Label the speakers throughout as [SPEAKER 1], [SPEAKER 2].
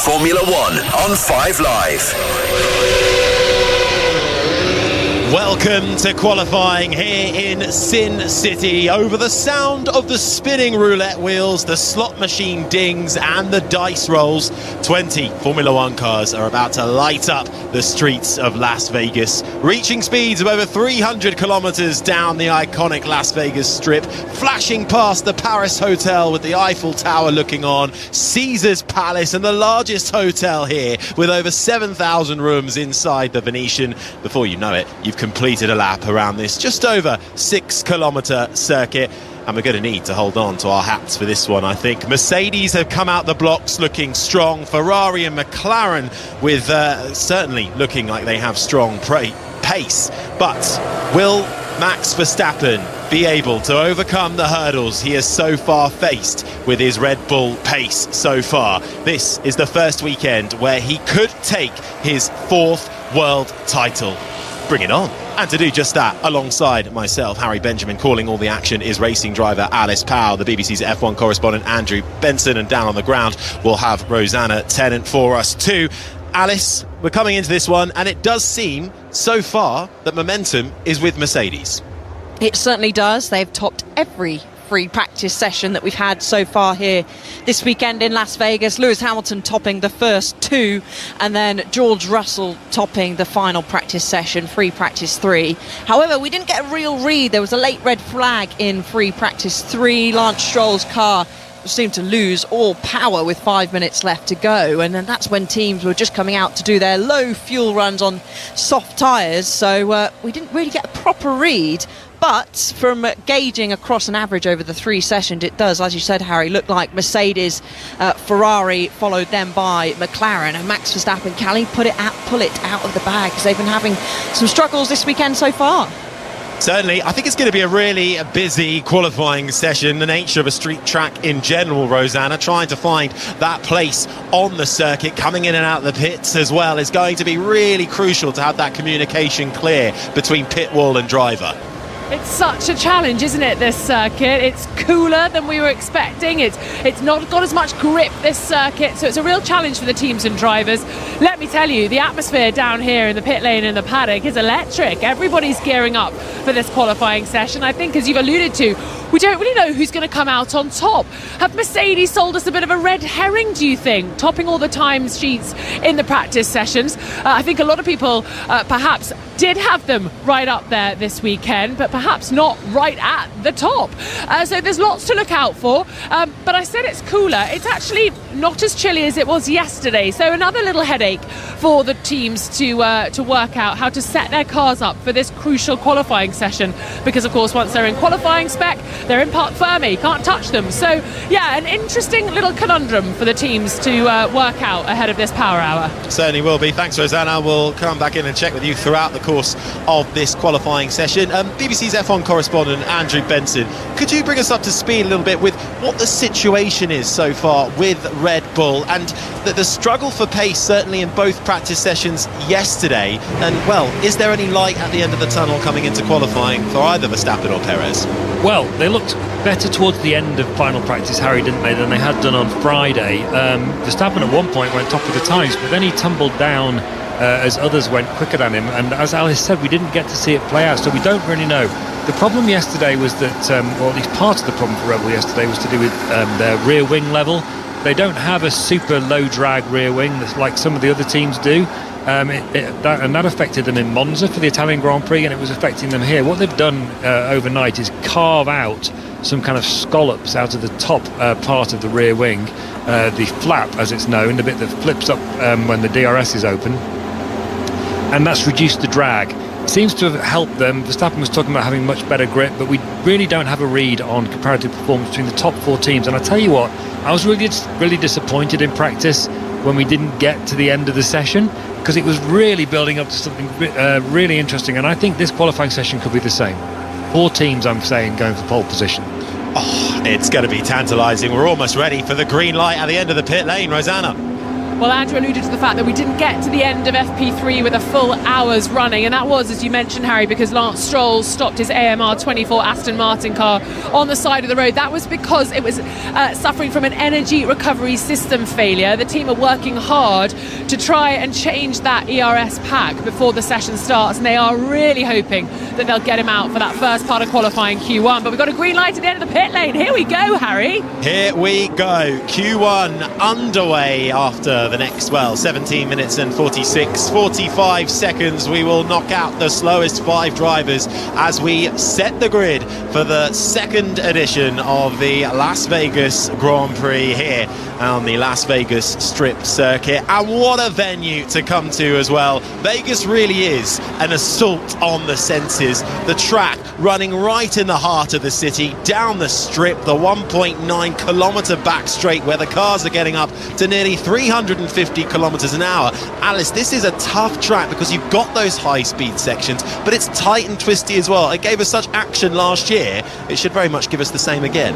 [SPEAKER 1] Formula One on 5 Live.
[SPEAKER 2] Welcome to qualifying here in Sin City. Over the sound of the spinning roulette wheels, the slot machine dings and the dice rolls, 20 Formula One cars are about to light up the streets of Las Vegas, reaching speeds of over 300 kilometers down the iconic Las Vegas Strip, flashing past the Paris Hotel with the Eiffel Tower looking on, Caesar's Palace and the largest hotel here with over 7,000 rooms inside the Venetian. Before you know it, you've completed a lap around this just over 6-kilometre circuit, and we're going to need to hold on to our hats for this one, I think. Mercedes have come out the blocks looking strong. Ferrari and McLaren with certainly looking like they have strong pace. But will Max Verstappen be able to overcome the hurdles he has so far faced with his Red Bull pace so far? This is the first weekend where he could take his 4th world title. Bring it on. And to do just that, alongside myself, Harry Benjamin, calling all the action is racing driver Alice Powell, the BBC's F1 correspondent Andrew Benson, and down on the ground we'll have Rosanna Tennant for us too. Alice, we're coming into this one, and it does seem so far that momentum is with Mercedes.
[SPEAKER 3] It certainly does. They've topped every free practice session that we've had so far here this weekend in Las Vegas. Lewis Hamilton topping the first 2, and then George Russell topping the final practice session, free practice 3. However, we didn't get a real read. There was a late red flag in free practice 3. Lance Stroll's car seemed to lose all power with 5 minutes left to go, and then that's when teams were just coming out to do their low fuel runs on soft tyres, so we didn't really get a proper read. But from gauging across an average over the 3 sessions, it does, as you said, Harry, look like Mercedes, Ferrari followed them by McLaren, and Max Verstappen, can he pull it out of the bag? Because they've been having some struggles this weekend so far.
[SPEAKER 2] Certainly, I think it's going to be a really busy qualifying session. The nature of a street track in general, Rosanna, trying to find that place on the circuit, coming in and out of the pits as well, is going to be really crucial to have that communication clear between pit wall and driver.
[SPEAKER 4] It's such a challenge, isn't it, this circuit? It's cooler than we were expecting. It's not got as much grip, this circuit, so it's a real challenge for the teams and drivers. Let me tell you, the atmosphere down here in the pit lane and the paddock is electric. Everybody's gearing up for this qualifying session. I think, as you've alluded to, we don't really know who's going to come out on top. Have Mercedes sold us a bit of a red herring, do you think, topping all the time sheets in the practice sessions? I think a lot of people perhaps did have them right up there this weekend, but perhaps not right at the top. So there's lots to look out for. But I said it's cooler. It's actually not as chilly as it was yesterday. So another little headache for the teams to work out how to set their cars up for this crucial qualifying session. Because, of course, once they're in qualifying spec, they're in Parc Fermé, can't touch them. So, yeah, an interesting little conundrum for the teams to work out ahead of this power hour.
[SPEAKER 2] Certainly will be. Thanks, Rosanna. We'll come back in and check with you throughout the course of this qualifying session. BBC's F1 correspondent Andrew Benson, could you bring us up to speed a little bit with what the situation is so far with Red Bull and the struggle for pace, certainly in both practice sessions yesterday? And, well, is there any light at the end of the tunnel coming into qualifying for either Verstappen or Perez?
[SPEAKER 5] Well, they looked better towards the end of final practice, Harry, didn't they, than they had done on Friday. Verstappen at one point went top of the times, but then he tumbled down as others went quicker than him, and as Alice said, we didn't get to see it play out, so we don't really know. The problem yesterday was that, or at least part of the problem for Red Bull yesterday was to do with their rear wing level. They don't have a super low drag rear wing like some of the other teams do, and that affected them in Monza for the Italian Grand Prix, and it was affecting them here. What they've done overnight is carve out some kind of scallops out of the top part of the rear wing, the flap as it's known, the bit that flips up when the DRS is open, and that's reduced the drag. It seems to have helped them. Verstappen was talking about having much better grip, but we really don't have a read on comparative performance between the top 4 teams. And I tell you what, I was really disappointed in practice when we didn't get to the end of the session, because it was really building up to something really interesting, and I think this qualifying session could be the same. 4 teams, I'm saying, going for pole position.
[SPEAKER 2] Oh, it's going to be tantalising. We're almost ready for the green light at the end of the pit lane, Rosanna.
[SPEAKER 4] Well, Andrew alluded to the fact that we didn't get to the end of FP3 with a full hour's running, and that was, as you mentioned, Harry, because Lance Stroll stopped his AMR 24 Aston Martin car on the side of the road. That was because it was suffering from an energy recovery system failure. The team are working hard to try and change that ERS pack before the session starts, and they are really hoping that they'll get him out for that first part of qualifying Q1. But we've got a green light at the end of the pit lane. Here we go, Harry.
[SPEAKER 2] Here we go. Q1 underway after the next, 17 minutes and 45 seconds. We will knock out the slowest 5 drivers as we set the grid for the second edition of the Las Vegas Grand Prix here on the Las Vegas Strip Circuit. And what a venue to come to as well. Vegas really is an assault on the senses. The track running right in the heart of the city, down the strip, the 1.9 kilometre back straight where the cars are getting up to nearly 350 kilometres an hour. Alice, this is a tough track because you've got those high-speed sections, but it's tight and twisty as well. It gave us such action last year. It should very much give us the same again.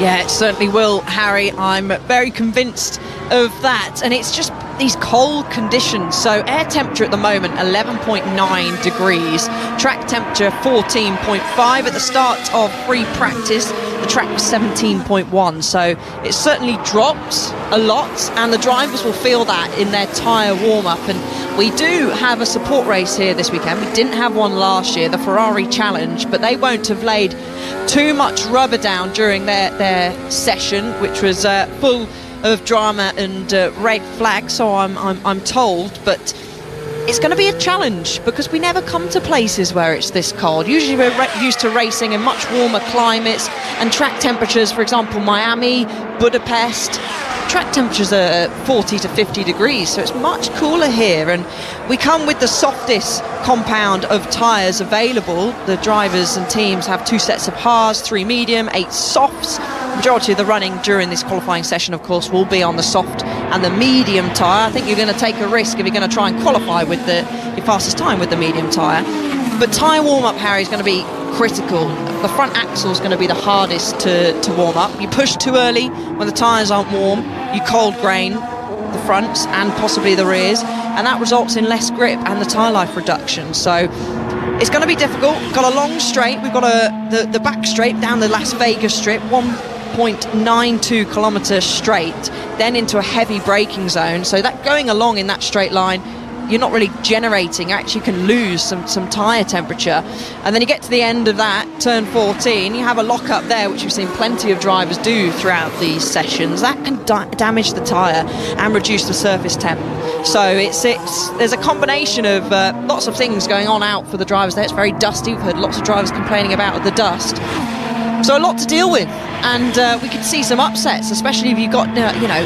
[SPEAKER 3] Yeah, it certainly will, Harry. I'm very convinced of that. And it's just these cold conditions. So air temperature at the moment, 11.9 degrees. Track temperature, 14.5. At the start of free practice, the track was 17.1. So it certainly drops a lot, and the drivers will feel that in their tyre warm-up. And we do have a support race here this weekend. We didn't have one last year, the Ferrari Challenge, but they won't have laid too much rubber down during their session, which was full of drama and red flags, so I'm told. But it's going to be a challenge because we never come to places where it's this cold. Usually we're used to racing in much warmer climates and track temperatures. For example, Miami, Budapest, track temperatures are 40 to 50 degrees, so it's much cooler here. And we come with the softest compound of tyres available. The drivers and teams have 2 sets of hards, 3 medium, 8 softs. The majority of the running during this qualifying session, of course, will be on the soft and the medium tyre. I think you're going to take a risk if you're going to try and qualify with your fastest time with the medium tyre. But tyre warm-up, Harry, is going to be critical. The front axle is going to be the hardest to warm up. You push too early when the tyres aren't warm, you cold grain the fronts and possibly the rears, and that results in less grip and the tyre life reduction. So it's going to be difficult. Got a long straight. We've got the back straight down the Las Vegas Strip, 1.92 kilometres straight, then into a heavy braking zone. So that going along in that straight line, you're not really generating. Actually, you can lose some tyre temperature. And then you get to the end of that, turn 14, you have a lock-up there, which we've seen plenty of drivers do throughout these sessions. That can damage the tyre and reduce the surface temp. So there's a combination of lots of things going on out for the drivers there. It's very dusty. We've heard lots of drivers complaining about the dust. So a lot to deal with, and we could see some upsets, especially if you've got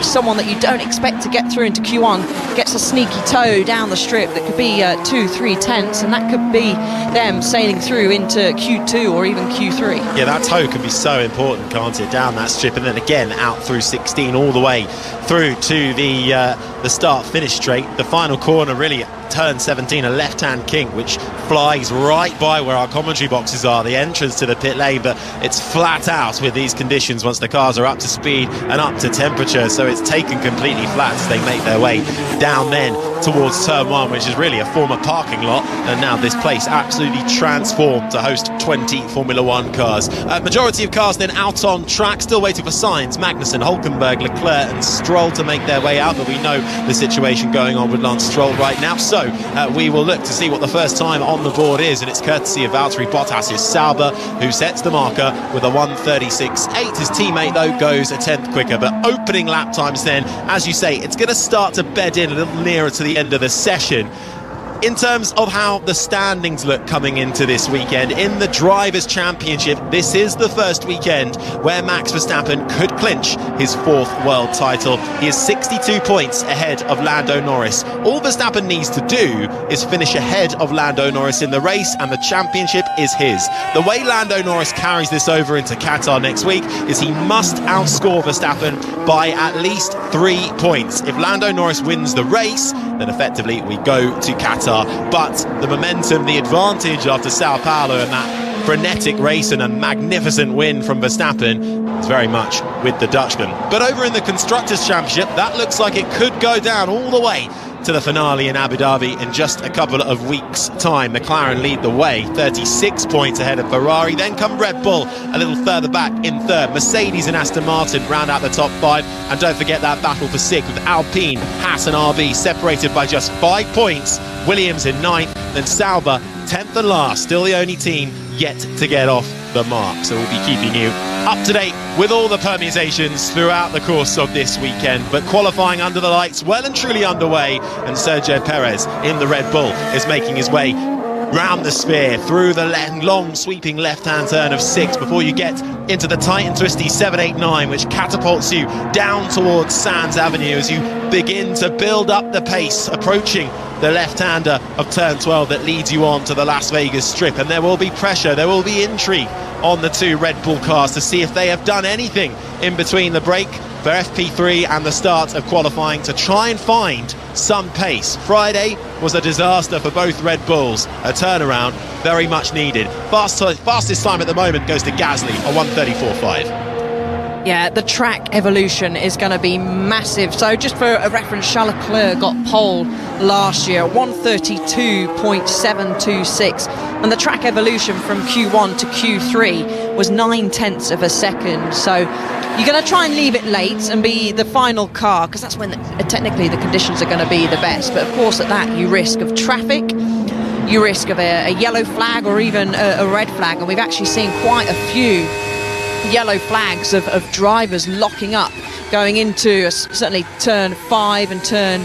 [SPEAKER 3] someone that you don't expect to get through into Q1 gets a sneaky toe down the strip that could be 2-3 tenths, and that could be them sailing through into Q2 or even Q3. Yeah,
[SPEAKER 2] that toe can be so important, can't it, down that strip, and then again out through 16 all the way through to the start-finish straight. The final corner, really, turn 17, a left-hand kink which flies right by where our commentary boxes are, the entrance to the pit lane, but it's flat out with these conditions once the cars are up to speed and up to temperature, so it's taken completely flat as they make their way down then towards turn 1, which is really a former parking lot, and now this place absolutely transformed to host 20 Formula 1 cars. Majority of cars then out on track, still waiting for Sainz, Magnussen, Hülkenberg, Leclerc and Stroll to make their way out, but we know the situation going on with Lance Stroll right now, so we will look to see what the first time on the board is, and it's courtesy of Valtteri Bottas' Sauber, who sets the marker with a 1:36.8. His teammate though goes a tenth quicker, but opening lap times then, as you say, it's going to start to bed in a little nearer to the end of the session. In terms of how the standings look coming into this weekend, in the Drivers' Championship, this is the first weekend where Max Verstappen could clinch his 4th world title. He is 62 points ahead of Lando Norris. All Verstappen needs to do is finish ahead of Lando Norris in the race, and the championship is his. The way Lando Norris carries this over into Qatar next week is he must outscore Verstappen by at least 3 points. If Lando Norris wins the race, then effectively we go to Qatar. But the momentum, the advantage after Sao Paulo and that frenetic race and a magnificent win from Verstappen is very much with the Dutchman. But over in the Constructors' Championship, that looks like it could go down all the way to the finale in Abu Dhabi in just a couple of weeks' time. McLaren lead the way, 36 points ahead of Ferrari. Then come Red Bull a little further back in third. Mercedes and Aston Martin round out the top 5. And don't forget that battle for 6th with Alpine, Haas and RB separated by just 5 points. Williams in 9th, then Sauber 10th and last, still the only team yet to get off the mark. So we'll be keeping you up to date with all the permutations throughout the course of this weekend. But qualifying under the lights well and truly underway, and Sergio Perez in the Red Bull is making his way round the sphere through the long sweeping left-hand turn of 6 before you get into the tight and twisty 789, which catapults you down towards Sands Avenue as you begin to build up the pace, approaching the left-hander of turn 12 that leads you on to the Las Vegas Strip. And there will be pressure, there will be intrigue on the 2 Red Bull cars to see if they have done anything in between the break for FP3 and the start of qualifying to try and find some pace. Friday was a disaster for both Red Bulls, a turnaround very much needed. Fastest time at the moment goes to Gasly, a 1:34.5.
[SPEAKER 3] Yeah, the track evolution is going to be massive. So just for a reference, Charles Leclerc got pole last year, 1:32.726. And the track evolution from Q1 to Q3 was 9/10 of a second. So you're going to try and leave it late and be the final car, because that's when technically the conditions are going to be the best. But of course at that you risk of traffic, you risk of a yellow flag or even a red flag. And we've actually seen quite a few yellow flags of drivers locking up going into certainly turn 5 and turn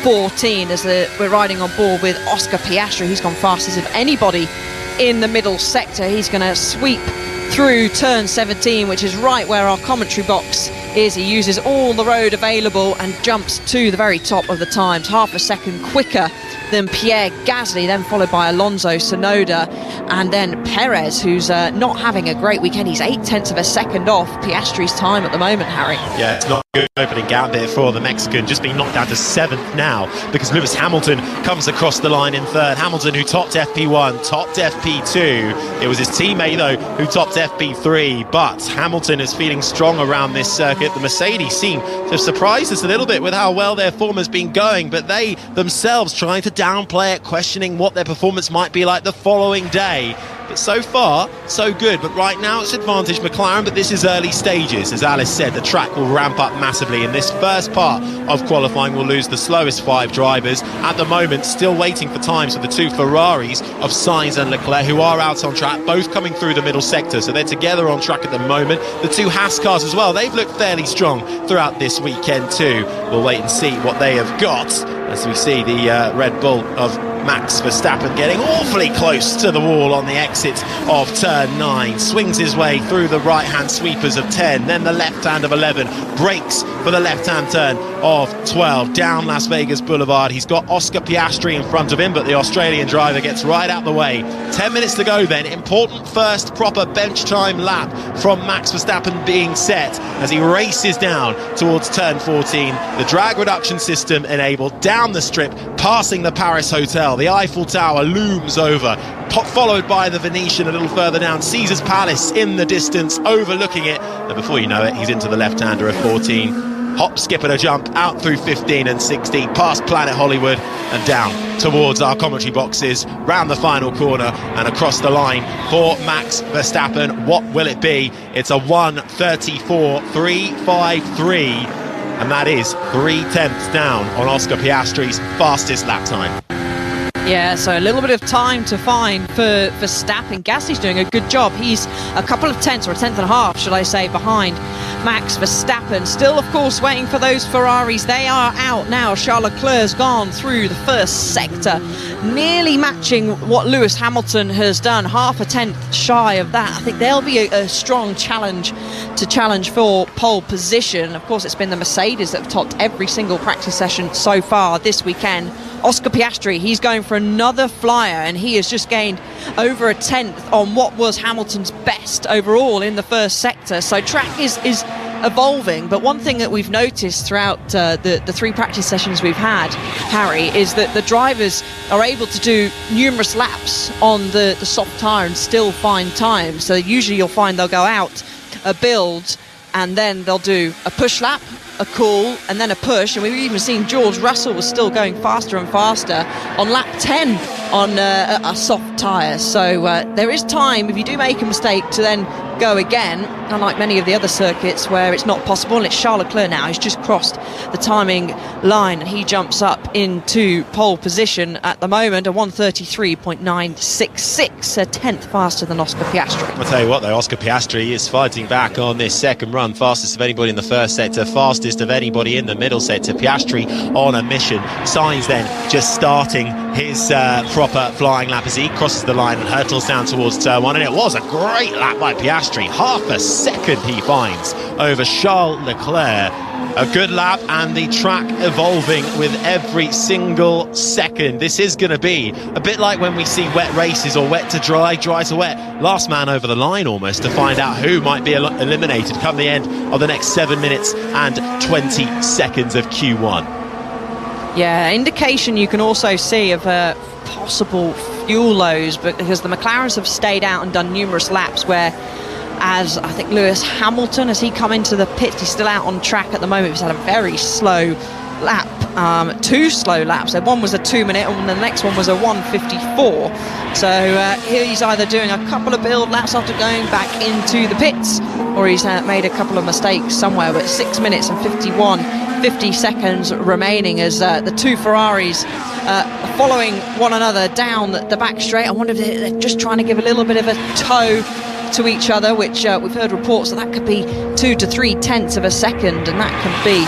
[SPEAKER 3] 14 as we're riding on board with Oscar Piastri. He's gone fastest of anybody in the middle sector. He's going to sweep through turn 17, which is right where our commentary box is. He uses all the road available and jumps to the very top of the times, half a second quicker than Pierre Gasly, then followed by Alonso, Tsunoda, and then Perez, who's not having a great weekend. He's 8/10 of a second off Piastri's time at the moment, Harry.
[SPEAKER 2] Yeah, it's not a good opening gambit for the Mexican, just being knocked down to 7th now because Lewis Hamilton comes across the line in 3rd. Hamilton, who topped FP1, topped FP2. It was his teammate, though, who topped FP3, but Hamilton is feeling strong around this circuit. The Mercedes seem to have surprised us a little bit with how well their form has been going, but they themselves trying to downplay it, questioning what their performance might be like the following day. But so far, so good. But right now it's advantage McLaren, but this is early stages. As Alice said, the track will ramp up massively. In this first part of qualifying, we'll lose the slowest 5 drivers. At the moment, still waiting for times for the 2 Ferraris of Sainz and Leclerc, who are out on track, both coming through the middle sector. So they're together on track at the moment. The 2 Haas cars as well, they've looked fairly strong throughout this weekend too. We'll wait and see what they have got as we see the Red Bull of Max Verstappen getting awfully close to the wall on the exit of turn 9, swings his way through the right-hand sweepers of 10, then the left-hand of 11, brakes for the left-hand turn of 12, down Las Vegas Boulevard. He's got Oscar Piastri in front of him, but the Australian driver gets right out the way. 10 minutes to go then, important first proper bench time lap from Max Verstappen being set as he races down towards turn 14. The drag reduction system enabled down the strip, passing the Paris Hotel. The Eiffel Tower looms over, followed by the Venetian a little further down, Caesar's Palace in the distance overlooking it, and before you know it he's into the left-hander of 14. Hop, skip and a jump out through 15 and 16, past Planet Hollywood and down towards our commentary boxes, round the final corner and across the line for Max Verstappen. What will it be? It's a 1:34.353, and that is 3/10 down on Oscar Piastri's fastest lap time.
[SPEAKER 3] Yeah, so a little bit of time to find for Verstappen. Gasly's doing a good job. He's a couple of tenths, or a tenth and a half, should I say, behind Max Verstappen. Still, of course, waiting for those Ferraris. They are out now. Charles Leclerc's gone through the first sector, nearly matching what Lewis Hamilton has done, half a tenth shy of that. I think there'll be a strong challenge for pole position. Of course, it's been the Mercedes that have topped every single practice session so far this weekend. Oscar Piastri, he's going for another flyer, and he has just gained over a tenth on what was Hamilton's best overall in the first sector. So track is evolving. But one thing that we've noticed throughout the 3 practice sessions we've had, Harry, is that the drivers are able to do numerous laps on the soft tyre and still find time. So usually you'll find they'll go out, build, and then they'll do a push lap, a cool, and then a push. And we've even seen George Russell was still going faster and faster on lap 10 on a soft tyre. So there is time, if you do make a mistake, to then go again, unlike many of the other circuits where it's not possible. And it's Charles Leclerc now, he's just crossed the timing line and he jumps up into pole position at the moment, a 1:33.966, a tenth faster than Oscar Piastri.
[SPEAKER 2] I'll tell you what though, Oscar Piastri is fighting back on this second run. Fastest of anybody in the first sector, fastest of anybody in the middle sector. Piastri on a mission. Sainz then just starting his proper flying lap as he crosses the line and hurtles down towards turn 1, and it was a great lap by Piastri. Half a second he finds over Charles Leclerc. A good lap, and the track evolving with every single second. This is going to be a bit like when we see wet races or wet to dry, dry to wet. Last man over the line almost to find out who might be eliminated come the end of the next 7 minutes and 20 seconds of Q1.
[SPEAKER 3] Yeah, indication you can also see of possible fuel lows, but because the McLarens have stayed out and done numerous laps where, as I think Lewis Hamilton, as he come into the pits, he's still out on track at the moment. He's had a very slow lap, 2 slow laps. One was a 2-minute and the next one was a 1:54. So here he's either doing a couple of build laps after going back into the pits, or he's made a couple of mistakes somewhere. But 6 minutes and 50 seconds remaining as the 2 Ferraris following one another down the back straight. I wonder if they're just trying to give a little bit of a tow to each other, which we've heard reports that could be 2 to 3 tenths of a second, and that can be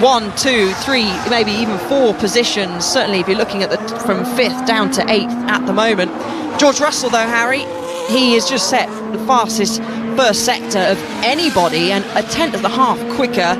[SPEAKER 3] 1, 2, 3, maybe even 4 positions. Certainly if you're looking at from 5th down to 8th at the moment. George Russell though, Harry, he has just set the fastest first sector of anybody, and a tenth of the half quicker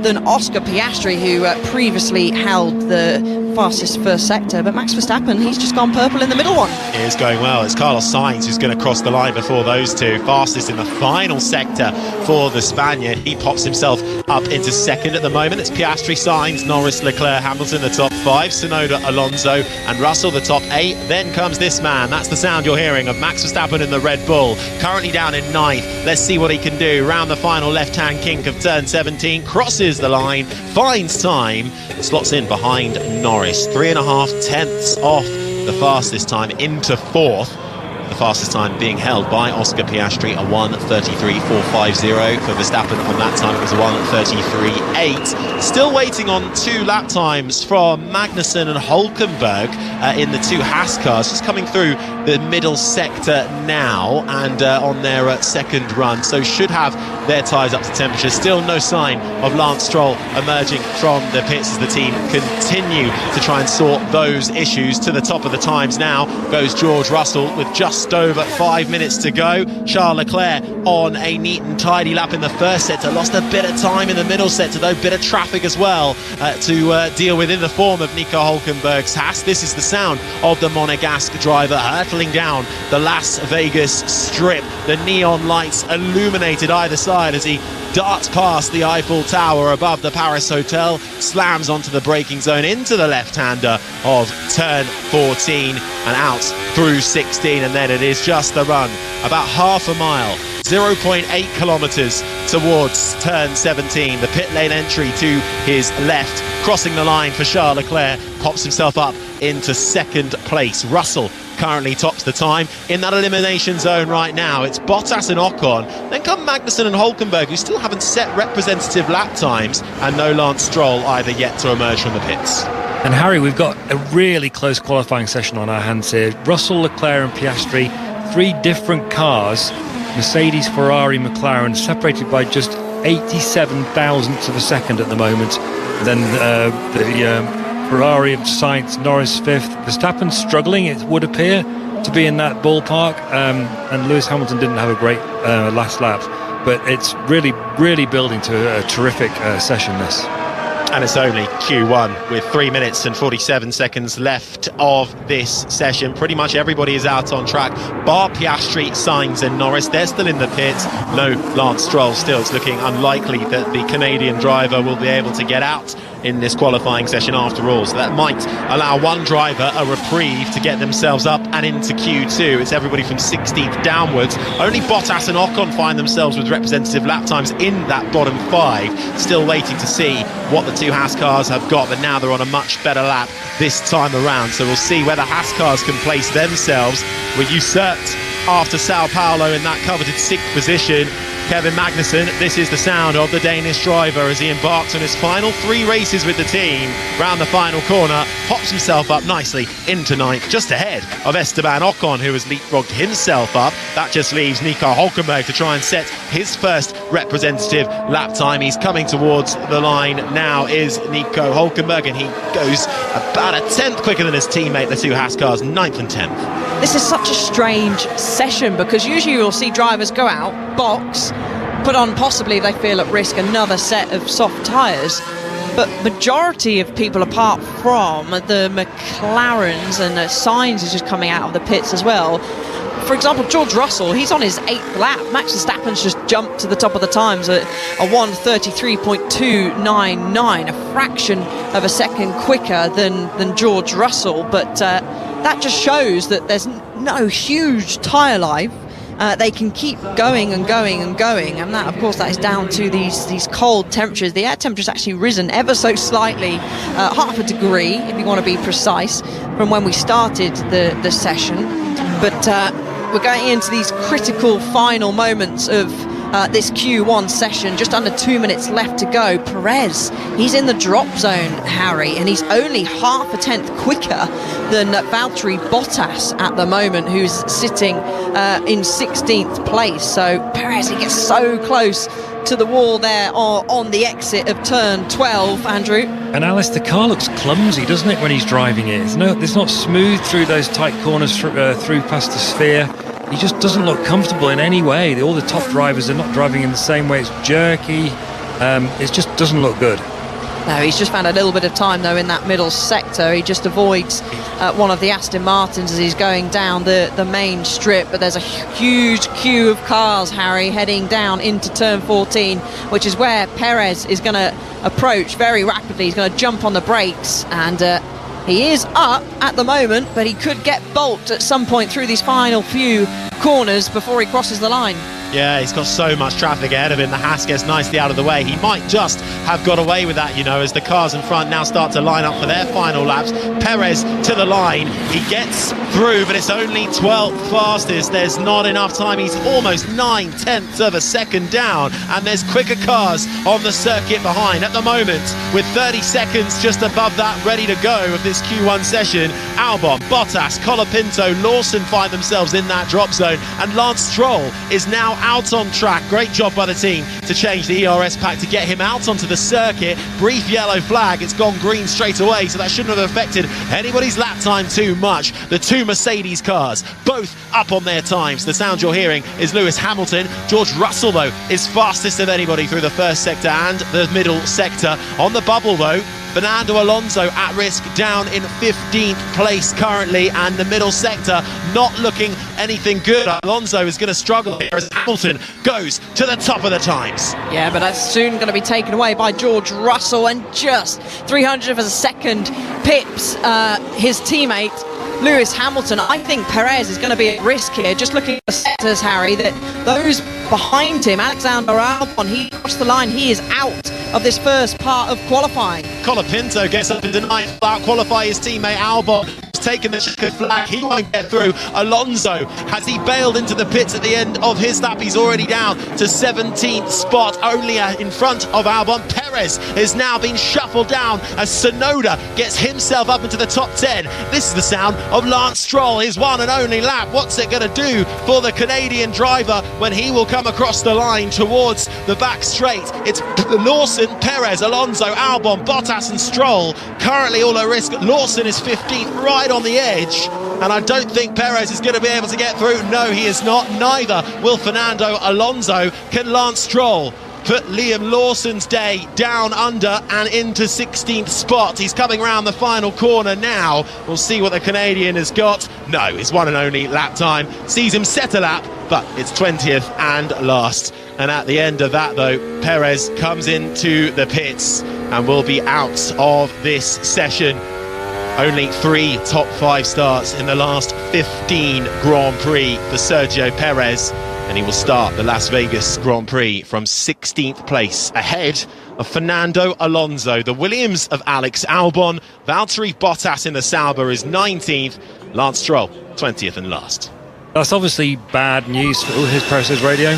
[SPEAKER 3] than Oscar Piastri, who previously held the fastest first sector. But Max Verstappen, he's just gone purple in the middle one.
[SPEAKER 2] It is going well. It's Carlos Sainz who's going to cross the line before those two. Fastest in the final sector for the Spaniard. He pops himself up into second at the moment. It's Piastri, Sainz, Norris, Leclerc, Hamilton, the top 5, Tsunoda, Alonso and Russell, the top 8. Then comes this man. That's the sound you're hearing of Max Verstappen in the Red Bull, currently down in 9th. Let's see what he can do. Round the final left-hand kink of turn 17, crosses the line, finds time, slots in behind Norris. 3.5 tenths off the fastest time into 4th. The fastest time being held by Oscar Piastri, a 1:33.450 for Verstappen. On that time it was a 1:33.8. Still waiting on 2 lap times from Magnussen and Hulkenberg in the 2 Haas cars, just coming through the middle sector now and on their second run, so should have their tyres up to temperature. Still no sign of Lance Stroll emerging from the pits as the team continue to try and sort those issues. To the top of the times now goes George Russell with just over 5 minutes to go. Charles Leclerc on a neat and tidy lap in the first sector, lost a bit of time in the middle sector though, bit of traffic as well to deal with in the form of Nico Hulkenberg's Haas. This is the sound of the Monegasque driver hurtling down the Las Vegas Strip, the neon lights illuminated either side as he darts past the Eiffel Tower above the Paris Hotel, slams onto the braking zone into the left-hander of turn 14 and out through 16, and then it is just the run, about half a mile, 0.8 kilometres towards turn 17. The pit lane entry to his left, crossing the line for Charles Leclerc, pops himself up into second place. Russell currently tops the time in that elimination zone right now. It's Bottas and Ocon, then come Magnussen and Hulkenberg, who still haven't set representative lap times, and no Lance Stroll either yet to emerge from the pits.
[SPEAKER 5] And Harry, we've got a really close qualifying session on our hands here. Russell, Leclerc and Piastri, 3 different cars, Mercedes, Ferrari, McLaren, separated by just 87 thousandths of a second at the moment. Then the Ferrari of Sainz, Norris 5th. Verstappen struggling, it would appear, to be in that ballpark, and Lewis Hamilton didn't have a great last lap, but it's really building to a terrific session this.
[SPEAKER 2] And it's only Q1 with 3 minutes and 47 seconds left of this session. Pretty much everybody is out on track, bar Piastri, Sainz and Norris. They're still in the pits. No Lance Stroll still. It's looking unlikely that the Canadian driver will be able to get out in this qualifying session after all. So that might allow one driver a reprieve to get themselves up and into Q2. It's everybody from 16th downwards. Only Bottas and Ocon find themselves with representative lap times in that bottom 5. Still waiting to see what the two Haas cars have got, but now they're on a much better lap this time around. So we'll see whether Haas cars can place themselves. Were usurped after Sao Paulo in that coveted 6th position. Kevin Magnussen, this is the sound of the Danish driver as he embarks on his final 3 races with the team. Round the final corner, pops himself up nicely into 9th, just ahead of Esteban Ocon, who has leapfrogged himself up. That just leaves Nico Hulkenberg to try and set his first representative lap time. He's coming towards the line now, is Nico Hulkenberg, and he goes about a 10th quicker than his teammate, the two Haas cars, 9th and 10th.
[SPEAKER 3] This is such a strange session because usually you'll see drivers go out, box, put on possibly if they feel at risk another set of soft tyres. But majority of people, apart from the McLarens and Sainz is just coming out of the pits as well. For example, George Russell, he's on his 8th lap. Max Verstappen's just jumped to the top of the times at a 1:33.299, a fraction of a second quicker than George Russell. But that just shows that there's no huge tyre life. They can keep going and going and going, and that, of course, that is down to these cold temperatures. The air temperature's actually risen ever so slightly, half a degree, if you want to be precise, from when we started the session. But we're going into these critical final moments of this Q1 session. Just under 2 minutes left to go. Perez, he's in the drop zone, Harry, and he's only half a tenth quicker than Valtteri Bottas at the moment, who's sitting in 16th place. So Perez, he gets so close to the wall there on the exit of turn 12, Andrew.
[SPEAKER 5] And Alice, the car looks clumsy, doesn't it, when he's driving it? It's not smooth through those tight corners through past the sphere. He just doesn't look comfortable in any way. All the top drivers are not driving in the same way. It's jerky. It just doesn't look good.
[SPEAKER 3] No, he's just found a little bit of time, though, in that middle sector. He just avoids one of the Aston Martins as he's going down the main strip. But there's a huge queue of cars, Harry, heading down into turn 14, which is where Perez is going to approach very rapidly. He's going to jump on the brakes, and he is up at the moment, but he could get balked at some point through these final few corners before he crosses the line.
[SPEAKER 2] Yeah, he's got so much traffic ahead of him. The Haas gets nicely out of the way. He might just have got away with that, as the cars in front now start to line up for their final laps. Perez to the line. He gets through, but it's only 12th fastest. There's not enough time. He's almost 9/10 of a second down, and there's quicker cars on the circuit behind. At the moment, with 30 seconds just above that ready to go of this Q1 session, Albon, Bottas, Colapinto, Lawson find themselves in that drop zone, and Lance Stroll is now out on track. Great job by the team to change the ERS pack to get him out onto the circuit. Brief yellow flag, it's gone green straight away, so that shouldn't have affected anybody's lap time too much. The two Mercedes cars, both up on their times. The sound you're hearing is Lewis Hamilton. George Russell, though, is fastest of anybody through the first sector and the middle sector. On the bubble, though, Fernando Alonso at risk, down in 15th place currently, and the middle sector not looking anything good. Alonso is going to struggle here as Hamilton goes to the top of the times.
[SPEAKER 3] Yeah, but that's soon going to be taken away by George Russell, and just 300th of a second pips his teammate Lewis Hamilton. I think Perez is going to be at risk here. Just looking at the sectors, Harry, that those behind him, Alexander Albon, he crossed the line. He is out of this first part of qualifying.
[SPEAKER 2] Colapinto gets up and denied, out-qualify his teammate Albon. Taken the checkered flag, he won't get through. Alonso, has he bailed into the pits at the end of his lap? He's already down to 17th spot, only in front of Albon. Perez is now been shuffled down as Tsunoda gets himself up into the top 10. This is the sound of Lance Stroll, his one and only lap. What's it going to do for the Canadian driver when he will come across the line towards the back straight? It's Lawson, Perez, Alonso, Albon, Bottas and Stroll currently all at risk. Lawson is 15th, right on the edge, and I don't think Perez is going to be able to get through. No, he is not. Neither will Fernando Alonso. Can Lance Stroll put Liam Lawson's day down under and into 16th spot. He's coming round the final corner now. We'll see what the Canadian has got. No, his one and only lap time sees him set a lap, but it's 20th and last. And at the end of that, though, Perez comes into the pits and will be out of this session. Only 3 top 5 starts in the last 15 Grand Prix for Sergio Perez, and he will start the Las Vegas Grand Prix from 16th place, ahead of Fernando Alonso. The Williams of Alex Albon, Valtteri Bottas in the Sauber is 19th, Lance Stroll 20th and last.
[SPEAKER 5] That's obviously bad news for his process radio.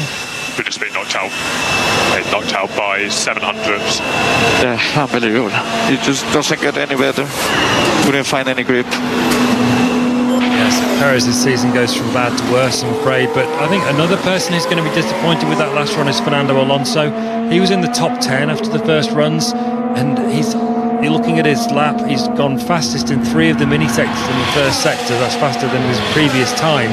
[SPEAKER 6] We've just been knocked out. Knocked out by 700ths.
[SPEAKER 7] Yeah, unbelievable. It just doesn't get any better. Couldn't find any grip.
[SPEAKER 5] Yes, Perez's season goes from bad to worse, I'm afraid. But I think another person who's going to be disappointed with that last run is Fernando Alonso. He was in the top 10 after the first runs, and you're looking at his lap. He's gone fastest in 3 of the mini sectors in the first sector. That's faster than his previous time.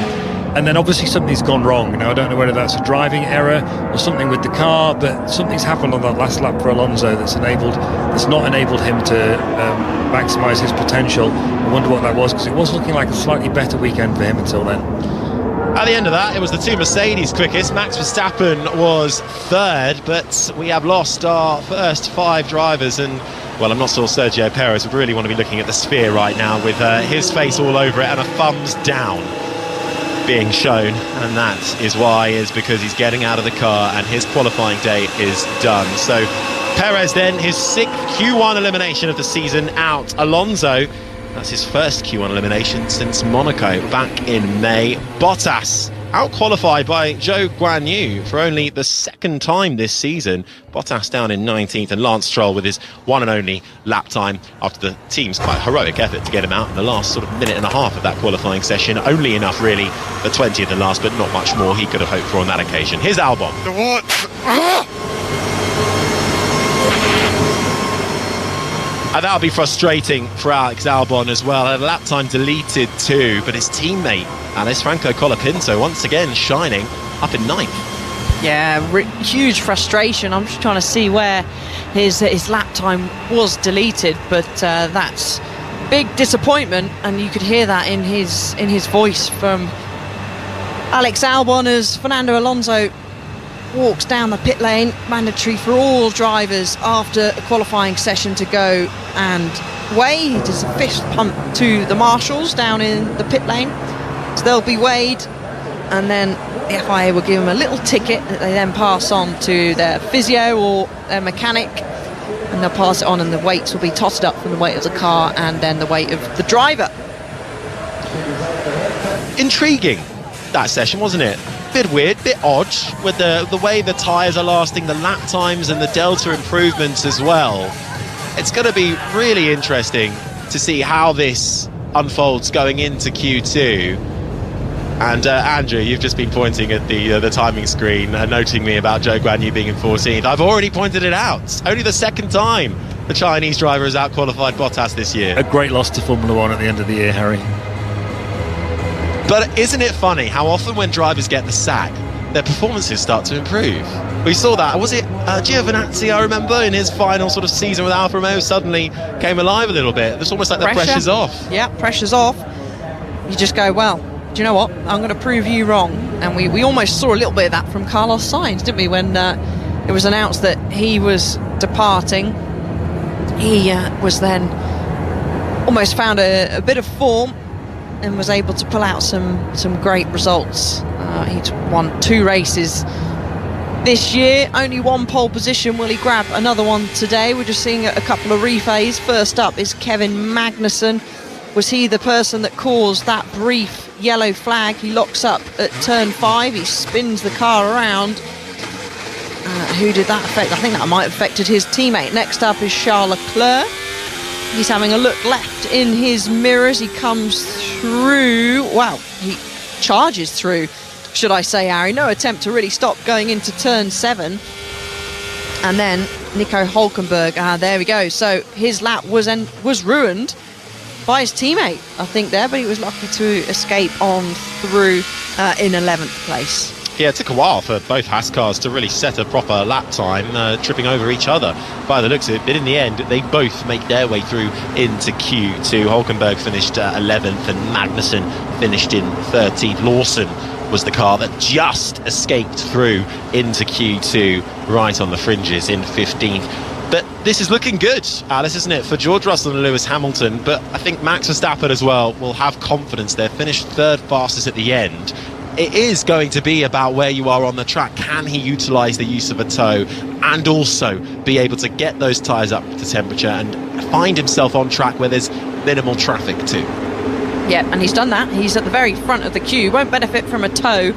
[SPEAKER 5] And then obviously something's gone wrong. Now, I don't know whether that's a driving error or something with the car, but something's happened on that last lap for Alonso that's not enabled him to maximise his potential. I wonder what that was, because it was looking like a slightly better weekend for him until then.
[SPEAKER 2] At the end of that, it was the 2 Mercedes quickest. Max Verstappen was 3rd, but we have lost our first 5 drivers, and well, I'm not sure Sergio Perez would really want to be looking at the sphere right now with his face all over it and a thumbs down being shown, and that is because he's getting out of the car and his qualifying day is done. So Perez then, his 6th Q1 elimination of the season out. Alonso, that's his first Q1 elimination since Monaco back in May. Bottas out-qualified by Zhou Guanyu for only the 2nd time this season. Bottas down in 19th, and Lance Stroll with his one and only lap time after the team's quite heroic effort to get him out in the last sort of minute and a half of that qualifying session. Only enough really for 20th and last, but not much more he could have hoped for on that occasion. Here's Albon. And that'll be frustrating for Alex Albon as well. A lap time deleted too, but his teammate Alex Franco Colapinto once again shining up in 9th.
[SPEAKER 3] Yeah, huge frustration. I'm just trying to see where his lap time was deleted, but that's big disappointment, and you could hear that in his voice from Alex Albon as Fernando Alonso walks down the pit lane. Mandatory for all drivers after a qualifying session to go and weigh. He does a fist pump to the marshals down in the pit lane, so they'll be weighed, and then the FIA will give them a little ticket that they then pass on to their physio or their mechanic, and they'll pass it on, and the weights will be totted up from the weight of the car and then the weight of the driver.
[SPEAKER 2] Intriguing, that session, wasn't it? Bit weird, bit odd, with the way the tyres are lasting, the lap times and the delta improvements as well. It's going to be really interesting to see how this unfolds going into Q2. And Andrew, you've just been pointing at the timing screen, noting me about Zhou Guanyu being in 14th. I've already pointed it out. It's only the 2nd time the Chinese driver has out-qualified Bottas this year.
[SPEAKER 5] A great loss to Formula 1 at the end of the year, Harry.
[SPEAKER 2] But isn't it funny how often when drivers get the sack, their performances start to improve? We saw that. Was it Giovinazzi, I remember, in his final sort of season with Alfa Romeo, suddenly came alive a little bit. It's almost like the pressure's off.
[SPEAKER 3] Yeah, pressure's off. You just go, well, do you know what? I'm going to prove you wrong. And we almost saw a little bit of that from Carlos Sainz, didn't we? When it was announced that he was departing, he was then almost found a bit of form and was able to pull out some great results. He's won 2 races this year, only 1 pole position. Will he grab another one today? We're just seeing a couple of replays. First up is Kevin Magnussen. Was he the person that caused that brief yellow flag? He locks up at turn 5, he spins the car around. Who did that affect? I think that might have affected his teammate. Next up is Charles Leclerc. He's having a look left in his mirrors. He comes through. Wow, he charges through, should I say, Harry. No attempt to really stop going into turn 7. And then Nico Hülkenberg. There we go. So his lap was ruined by his teammate, I think, there, but he was lucky to escape on through in 11th place.
[SPEAKER 2] Yeah, it took a while for both Haas cars to really set a proper lap time, tripping over each other by the looks of it. But in the end, they both make their way through into Q2. Hulkenberg finished 11th and Magnussen finished in 13th. Lawson was the car that just escaped through into Q2, right on the fringes in 15th. But this is looking good, Alice, isn't it, for George Russell and Lewis Hamilton? But I think Max Verstappen as well will have confidence. They've finished third fastest at the end. It is going to be about where you are on the track. Can he utilise the use of a tow and also be able to get those tyres up to temperature and find himself on track where there's minimal traffic too?
[SPEAKER 3] Yeah, and he's done that. He's at the very front of the queue. Won't benefit from a tow,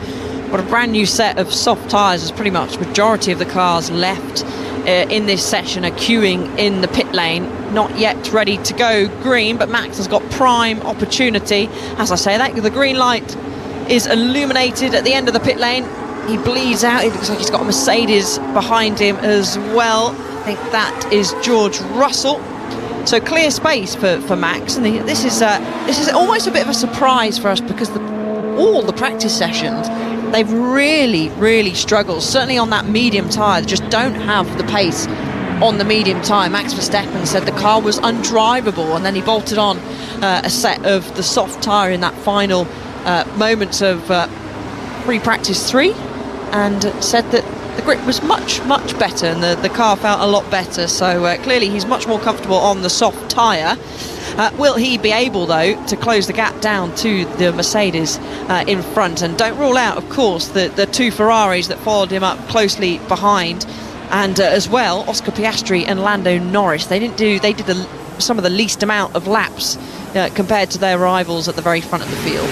[SPEAKER 3] but a brand new set of soft tyres as pretty much majority of the cars left in this session are queuing in the pit lane. Not yet ready to go green, but Max has got prime opportunity. As I say that, the green light is illuminated at the end of the pit lane. He bleeds out. It looks like he's got a Mercedes behind him as well. I think that is George Russell. So clear space for Max, and this is almost a bit of a surprise for us because all the practice sessions they've really struggled. Certainly on that medium tyre, they just don't have the pace on the medium tyre. Max Verstappen said the car was undrivable, and then he bolted on a set of the soft tyre in that final moments of pre-practice 3, and said that the grip was much better and the car felt a lot better. So clearly he's much more comfortable on the soft tyre. Will he be able though to close the gap down to the Mercedes in front? And don't rule out, of course, the two Ferraris that followed him up closely behind, and as well Oscar Piastri and Lando Norris. They did some of the least amount of laps compared to their rivals at the very front of the field.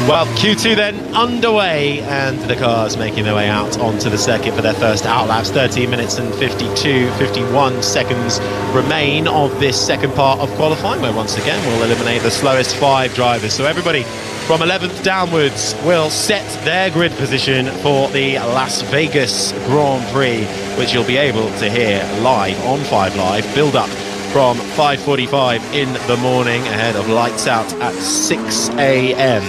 [SPEAKER 2] Well, Q2 then underway, and the cars making their way out onto the circuit for their first out laps. 13 minutes and 51 seconds remain of this second part of qualifying, where once again we'll eliminate the slowest 5 drivers. So everybody from 11th downwards will set their grid position for the Las Vegas Grand Prix, which you'll be able to hear live on 5 Live. Build up from 5:45 in the morning ahead of lights out at 6 a.m.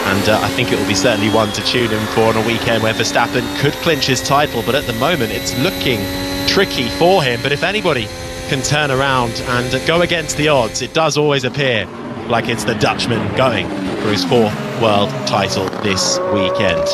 [SPEAKER 2] And I think it will be certainly one to tune in for on a weekend where Verstappen could clinch his title, but at the moment it's looking tricky for him. But if anybody can turn around and go against the odds, it does always appear like it's the Dutchman going for his 4th world title this weekend.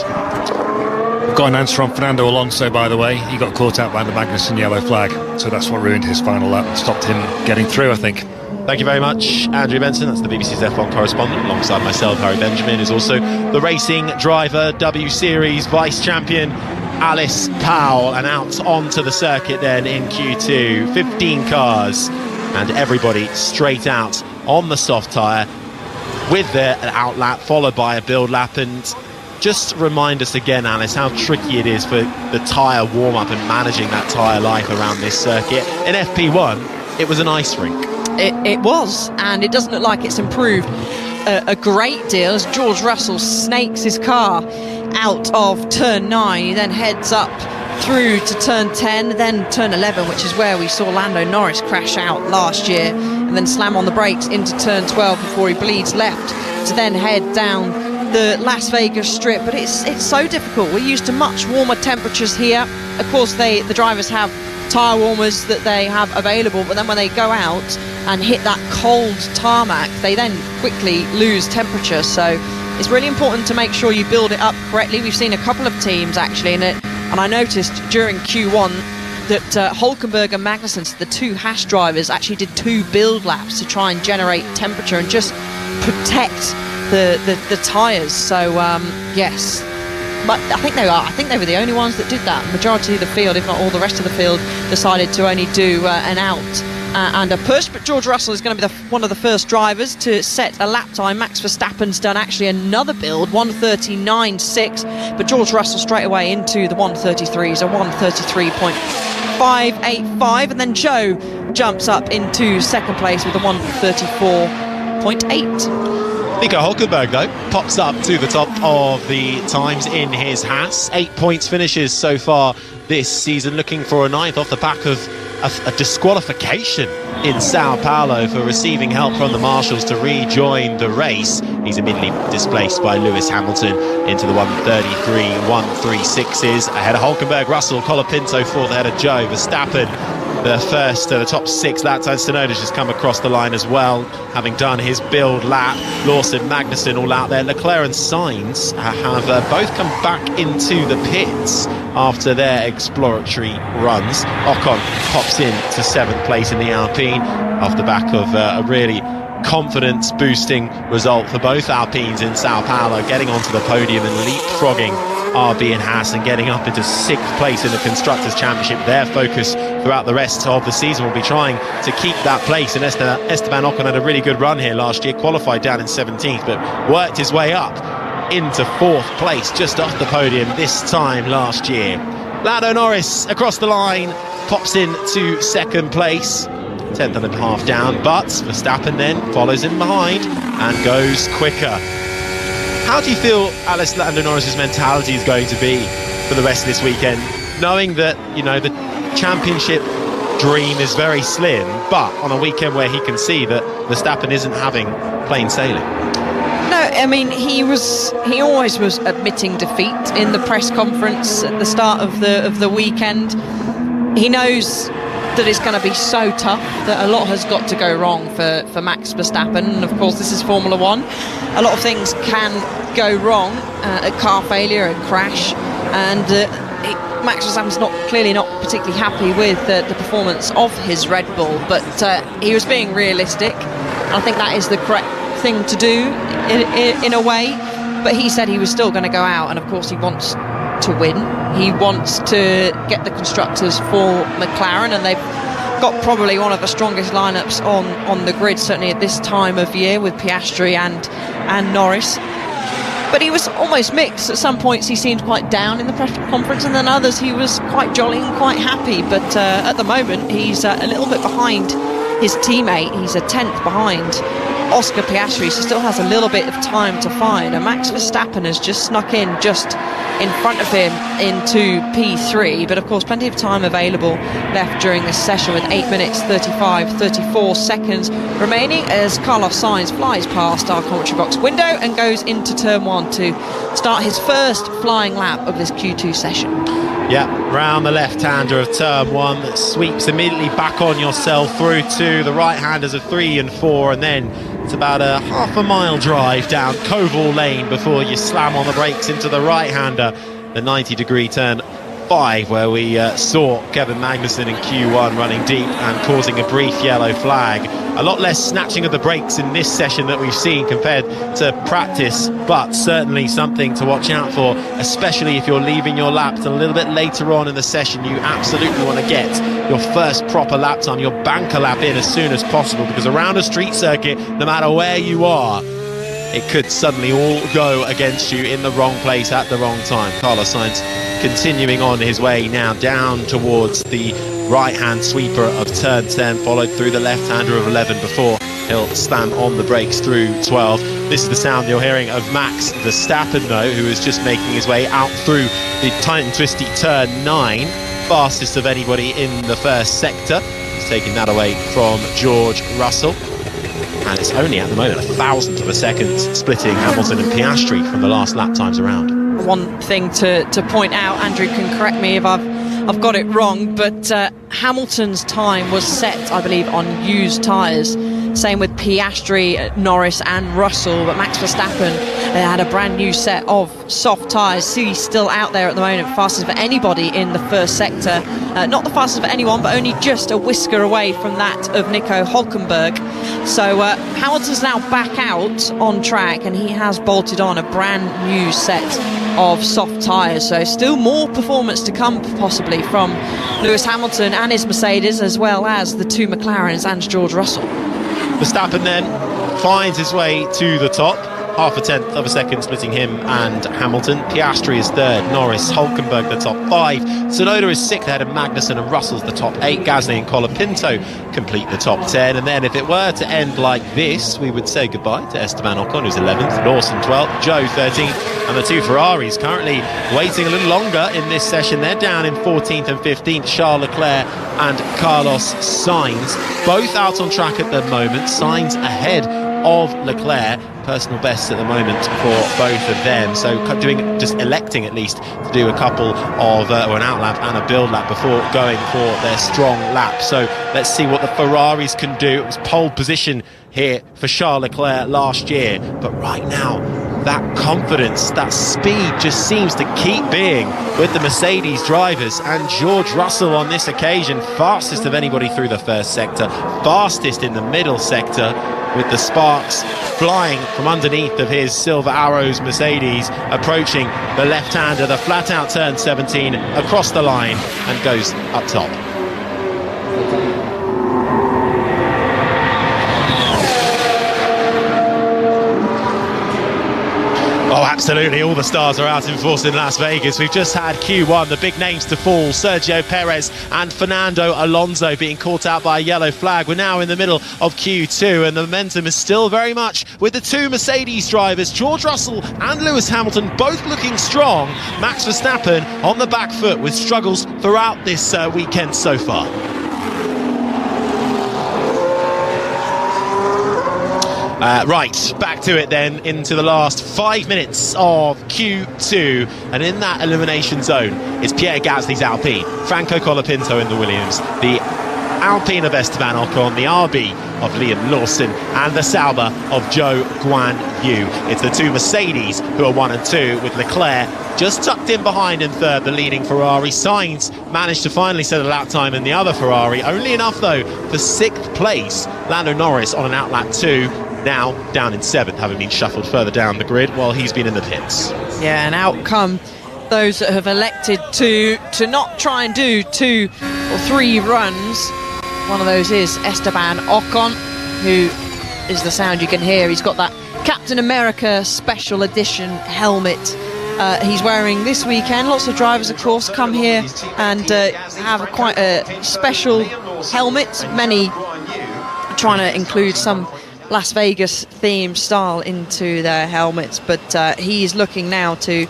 [SPEAKER 5] We've got an answer from Fernando Alonso, by the way. He got caught out by the Magnussen yellow flag, so that's what ruined his final lap and stopped him getting through, I think.
[SPEAKER 2] Thank you very much, Andrew Benson. That's the BBC's F1 correspondent. Alongside myself, Harry Benjamin, is also the Racing Driver W Series Vice Champion, Alice Powell. And out onto the circuit then in Q2. 15 cars and everybody straight out on the soft tyre with their out lap, followed by a build lap. And just remind us again, Alice, how tricky it is for the tyre warm-up and managing that tyre life around this circuit. In FP1, it was an ice rink.
[SPEAKER 3] It was, and it doesn't look like it's improved a great deal as George Russell snakes his car out of turn 9. He then heads up through to turn 10, then turn 11, which is where we saw Lando Norris crash out last year, and then slam on the brakes into turn 12 before he bleeds left to then head down the Las Vegas Strip. But it's so difficult. We're used to much warmer temperatures here. Of course, the drivers have tyre warmers that they have available, but then when they go out and hit that cold tarmac, they then quickly lose temperature. So it's really important to make sure you build it up correctly. We've seen a couple of teams actually in it, and I noticed during Q1 that Hulkenberg and Magnussen, the two Haas drivers, actually did 2 build laps to try and generate temperature and just protect the tyres. So yes, but I think they were the only ones that did that. Majority of the field, if not all the rest of the field, decided to only do an out and a push. But George Russell is going to be one of the first drivers to set a lap time. Max Verstappen's done actually another build, 1:39.6, but George Russell straight away into the 1:33s, a 1:33.585, and then Joe jumps up into second place with a 1:34.8.
[SPEAKER 2] Nico Hulkenberg, though, pops up to the top of the times in his Haas. 8 points finishes so far this season, looking for a 9th off the back of a disqualification in Sao Paulo for receiving help from the marshals to rejoin the race. He's immediately displaced by Lewis Hamilton into the 1:33.136s ahead of Hulkenberg, Russell, Colapinto fourth ahead of Joe Verstappen. The first, the top 6 lap times. Tsunoda's just come across the line as well, having done his build lap. Lawson, Magnussen all out there. Leclerc and Sainz have both come back into the pits after their exploratory runs. Ocon pops in to 7th place in the Alpine off the back of a really confidence-boosting result for both Alpines in Sao Paulo, getting onto the podium and leapfrogging RB and Haas and getting up into 6th place in the Constructors' Championship. Their focus throughout the rest of the season will be trying to keep that place, and Esteban Ocon had a really good run here last year, qualified down in 17th but worked his way up into 4th place, just off the podium this time last year. Lando Norris across the line, pops into 2nd place, 10th and a half down, but Verstappen then follows in behind and goes quicker. How do you feel Lando Norris's mentality is going to be for the rest of this weekend, knowing that, you know, the championship dream is very slim, but on a weekend where he can see that Verstappen isn't having plain sailing?
[SPEAKER 3] No, I mean, he always was admitting defeat in the press conference at the start of the weekend. He knows that it's going to be so tough, that a lot has got to go wrong for Max Verstappen, and of course this is Formula 1. A lot of things can go wrong, a car failure, a crash, and Max Verstappen's clearly not particularly happy with the performance of his Red Bull, but he was being realistic. I think that is the correct thing to do in a way, but he said he was still going to go out, and of course he wants to win. He wants to get the constructors for McLaren, and they've got probably one of the strongest lineups on the grid, certainly at this time of year, with Piastri and Norris. But he was almost mixed. At some points he seemed quite down in the press conference, and then others he was quite jolly and quite happy. But at the moment he's a little bit behind his teammate. He's a 10th behind Oscar Piastri, so still has a little bit of time to find, and Max Verstappen has just snuck in just in front of him into P3, but of course plenty of time available left during this session, with 8 minutes 34 seconds remaining as Carlos Sainz flies past our commentary box window and goes into turn 1 to start his first flying lap of this Q2 session.
[SPEAKER 2] Yeah, round the left-hander of turn 1, that sweeps immediately back on yourself through to the right-handers of 3 and 4, and then it's about a half a mile drive down Koval Lane before you slam on the brakes into the right-hander, the 90-degree turn 5, where we saw Kevin Magnussen in Q1 running deep and causing a brief yellow flag. A lot less snatching of the brakes in this session that we've seen compared to practice, but certainly something to watch out for, especially if you're leaving your laps a little bit later on in the session. You absolutely want to get your first proper lap time, your banker lap in as soon as possible, because around a street circuit, no matter where you are, it could suddenly all go against you in the wrong place at the wrong time. Carlos Sainz continuing on his way now down towards the right-hand sweeper of turn 10, followed through the left-hander of 11 before he'll slam on the brakes through 12. This is the sound you're hearing of Max Verstappen, though, who is just making his way out through the tight and twisty turn 9, fastest of anybody in the first sector. He's taking that away from George Russell. And it's only at the moment a thousandth of a second splitting Hamilton and Piastri from the last lap times around.
[SPEAKER 3] One thing to point out, Andrew can correct me if I've got it wrong, but Hamilton's time was set, I believe, on used tyres. Same with Piastri, Norris and Russell, but Max Verstappen had a brand new set of soft tyres. He's still out there at the moment, fastest for anybody in the first sector. Not the fastest for anyone, but only just a whisker away from that of Nico Hulkenberg. So Hamilton's now back out on track, and he has bolted on a brand new set of soft tyres. So still more performance to come, possibly, from Lewis Hamilton and his Mercedes, as well as the two McLarens and George Russell.
[SPEAKER 2] Verstappen then finds his way to the top. half a tenth of a second splitting him and Hamilton. Piastri is third, Norris, Hülkenberg the top 5, Tsunoda is 6th ahead of Magnussen, and Russell's the top 8. Gasly and Colapinto complete the top 10, and then if it were to end like this, we would say goodbye to Esteban Ocon, who's 11th, Lawson 12th, Joe 13th, and the two Ferraris currently waiting a little longer in this session. They're down in 14th and 15th, Charles Leclerc and Carlos Sainz, both out on track at the moment. Sainz ahead of Leclerc, personal best at the moment for both of them, so electing at least to do a couple of an out lap and a build lap before going for their strong lap. So let's see what the Ferraris can do. It was pole position here for Charles Leclerc last year, but right now that confidence, that speed just seems to keep being with the Mercedes drivers, and George Russell on this occasion fastest of anybody through the first sector, fastest in the middle sector, with the sparks flying from underneath of his Silver Arrows Mercedes, approaching the left-hander, the flat-out turn 17, across the line and goes up top. Oh, absolutely, all the stars are out in force in Las Vegas. We've just had Q1, the big names to fall, Sergio Perez and Fernando Alonso being caught out by a yellow flag. We're now in the middle of Q2, and the momentum is still very much with the two Mercedes drivers, George Russell and Lewis Hamilton, both looking strong. Max Verstappen on the back foot with struggles throughout this weekend so far. Right, back to it then, into the last 5 minutes of Q2, and in that elimination zone is Pierre Gasly's Alpine, Franco Colapinto in the Williams, the Alpine of Esteban Ocon, the RB of Liam Lawson, and the Sauber of Zhou Guanyu. It's the two Mercedes who are 1 and 2, with Leclerc just tucked in behind in third, the leading Ferrari. Sainz managed to finally set a lap time in the other Ferrari, only enough though for 6th place. Lando Norris on an outlap 2, now down in 7th, having been shuffled further down the grid while he's been in the pits.
[SPEAKER 3] Yeah, and out come those that have elected to not try and do 2 or 3 runs. One of those is Esteban Ocon, who is the sound you can hear. He's got that Captain America Special Edition helmet he's wearing this weekend. Lots of drivers, of course, come here and have quite a special helmet. Many trying to include some Las Vegas themed style into their helmets, but he's looking now to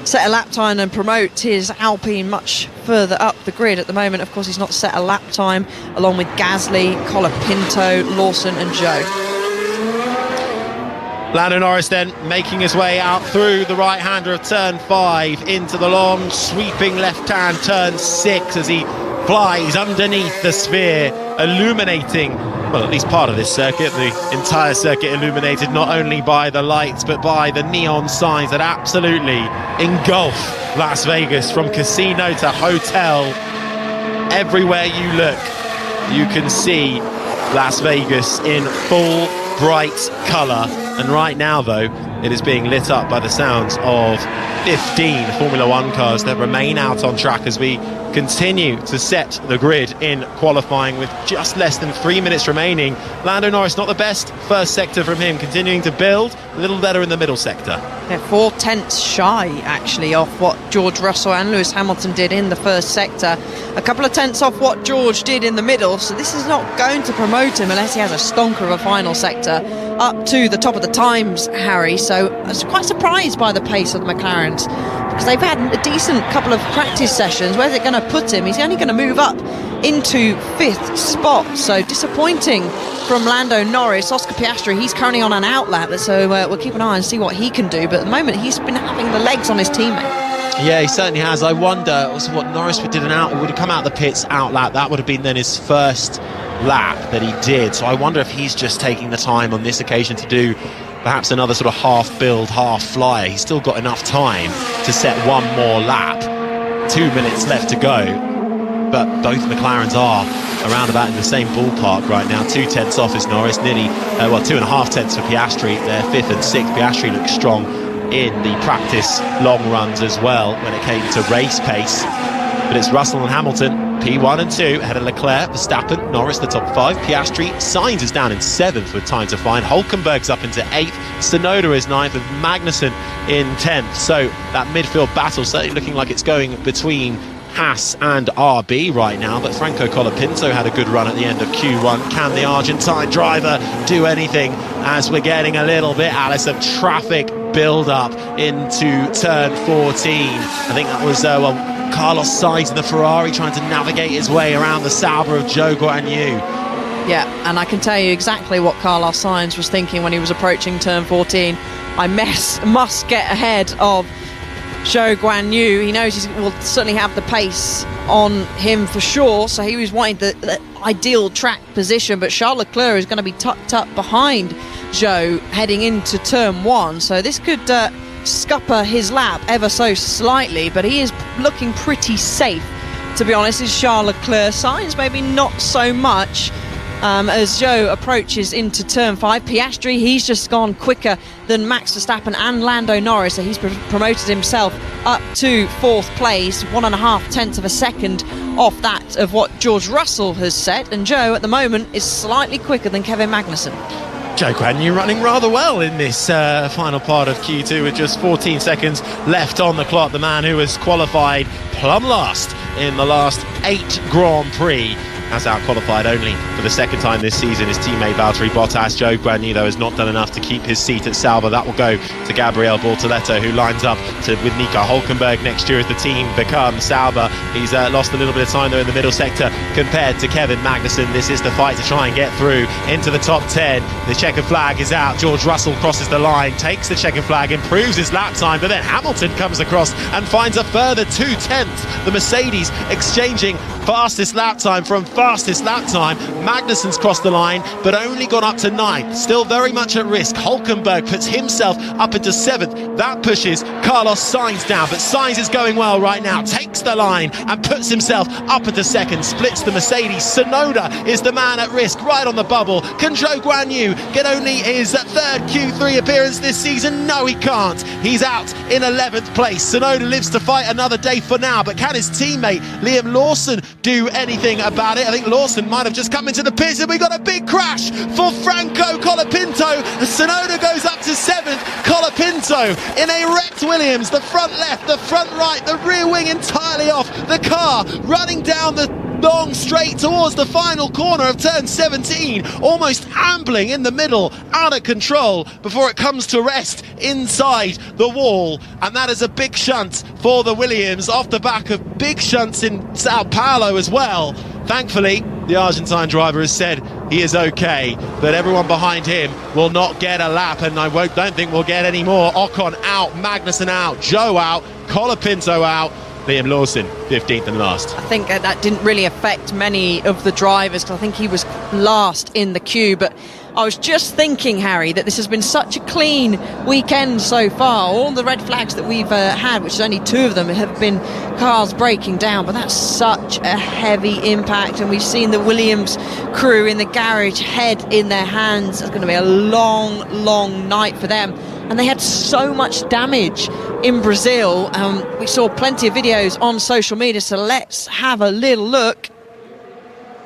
[SPEAKER 3] set a lap time and promote his Alpine much further up the grid. At the moment, of course, he's not set a lap time, along with Gasly, Colapinto, Lawson and Zhou.
[SPEAKER 2] Lando Norris then making his way out through the right-hander of turn 5 into the long sweeping left-hand turn 6 as he flies underneath the sphere, illuminating, well, at least part of this circuit, the entire circuit illuminated not only by the lights but by the neon signs that absolutely engulf Las Vegas from casino to hotel. Everywhere you look, you can see Las Vegas in full bright colour, and right now though it is being lit up by the sounds of 15 Formula One cars that remain out on track as we continue to set the grid in qualifying with just less than 3 minutes remaining. Lando Norris, not the best first sector from him, continuing to build, a little better in the middle sector.
[SPEAKER 3] Yeah, 4 tenths shy actually off what George Russell and Lewis Hamilton did in the first sector, a couple of tenths off what George did in the middle, so this is not going to promote him unless he has a stonker of a final sector up to the top of the times, Harry. So I was quite surprised by the pace of the McLarens, because they've had a decent couple of practice sessions. Where's it going to put him? He's only going to move up into 5th spot, so disappointing from Lando Norris. Oscar Piastri, he's currently on an outlap, so we'll keep an eye and see what he can do, but at the moment he's been having the legs on his teammate.
[SPEAKER 2] Yeah, he certainly has. I wonder also what Norris would have come out of the pits outlap. That would have been then his first lap that he did, so I wonder if he's just taking the time on this occasion to do perhaps another sort of half build, half flyer. He's still got enough time to set one more lap. 2 minutes left to go, but both McLarens are around about in the same ballpark right now. 2 tenths off is Norris, nearly 2.5 tenths for Piastri. They're 5th and 6th. Piastri looks strong in the practice long runs as well when it came to race pace. but it's Russell and Hamilton, P1 and 2, ahead of Leclerc, Verstappen, Norris the top 5, Piastri, Sainz is down in 7th with time to find, Hulkenberg's up into 8th, Tsunoda is 9th, and Magnussen in 10th. So that midfield battle certainly looking like it's going between Haas and RB right now, but Franco Colapinto had a good run at the end of Q1. Can the Argentine driver do anything as we're getting a little bit, Alice, of traffic build up into turn 14? I think that was Carlos Sainz in the Ferrari trying to navigate his way around the Sauber of Zhou Guanyu.
[SPEAKER 3] Yeah, and I can tell you exactly what Carlos Sainz was thinking when he was approaching turn 14. I must get ahead of Zhou Guanyu. He knows he will certainly have the pace on him for sure, so he was wanting the ideal track position, but Charles Leclerc is going to be tucked up behind Zhou heading into turn 1, so this could scupper his lap ever so slightly, but he is looking pretty safe, to be honest, is Charles Leclerc. Sainz maybe not so much. As Zhou approaches into turn 5, Piastri, he's just gone quicker than Max Verstappen and Lando Norris, so he's promoted himself up to 4th place, 1.5 tenths of a second off that of what George Russell has set, and Zhou at the moment is slightly quicker than Kevin Magnussen.
[SPEAKER 2] Zhou Guanyu running rather well in this final part of Q2 with just 14 seconds left on the clock. The man who has qualified plumb last in the last 8 Grand Prix has out-qualified only for the second time this season his teammate Valtteri Bottas. Zhou Guanyu, though, has not done enough to keep his seat at Sauber. That will go to Gabriel Bortoleto, who lines up with Nico Hulkenberg next year as the team becomes Sauber. He's lost a little bit of time, though, in the middle sector compared to Kevin Magnussen. This is the fight to try and get through into the top 10. The checkered flag is out. George Russell crosses the line, takes the checkered flag, improves his lap time, but then Hamilton comes across and finds a further 2/10. The Mercedes exchanging fastest lap time from fastest lap time. Magnussen's crossed the line, but only gone up to 9th. Still very much at risk. Hulkenberg puts himself up into 7th. That pushes Carlos Sainz down, but Sainz is going well right now. Takes the line and puts himself up into 2nd. Splits the Mercedes. Tsunoda is the man at risk, right on the bubble. Can Zhou Guanyu get only his 3rd Q3 appearance this season? No, he can't. He's out in 11th place. Tsunoda lives to fight another day for now, but can his teammate Liam Lawson do anything about it? I think Lawson might have just come into the pits, and we got a big crash for Franco Colapinto. Tsunoda goes up to 7th. Colapinto in a wrecked Williams, the front left, the front right, the rear wing entirely off. The car running down the long straight towards the final corner of turn 17, almost ambling in the middle, out of control before it comes to rest inside the wall. And that is a big shunt for the Williams off the back of big shunts in Sao Paulo as well. Thankfully, the Argentine driver has said he is okay, but everyone behind him will not get a lap, and I don't think we'll get any more. Ocon out, Magnussen out, Zhou out, Colapinto out, Liam Lawson 15th and last.
[SPEAKER 3] I think that didn't really affect many of the drivers, because I think he was last in the queue, but I was just thinking, Harry, that this has been such a clean weekend so far. All the red flags that we've had, which is only 2 of them, have been cars breaking down, but that's such a heavy impact, and we've seen the Williams crew in the garage head in their hands. It's going to be a long night for them, and they had so much damage in Brazil. We saw plenty of videos on social media, so let's have a little look.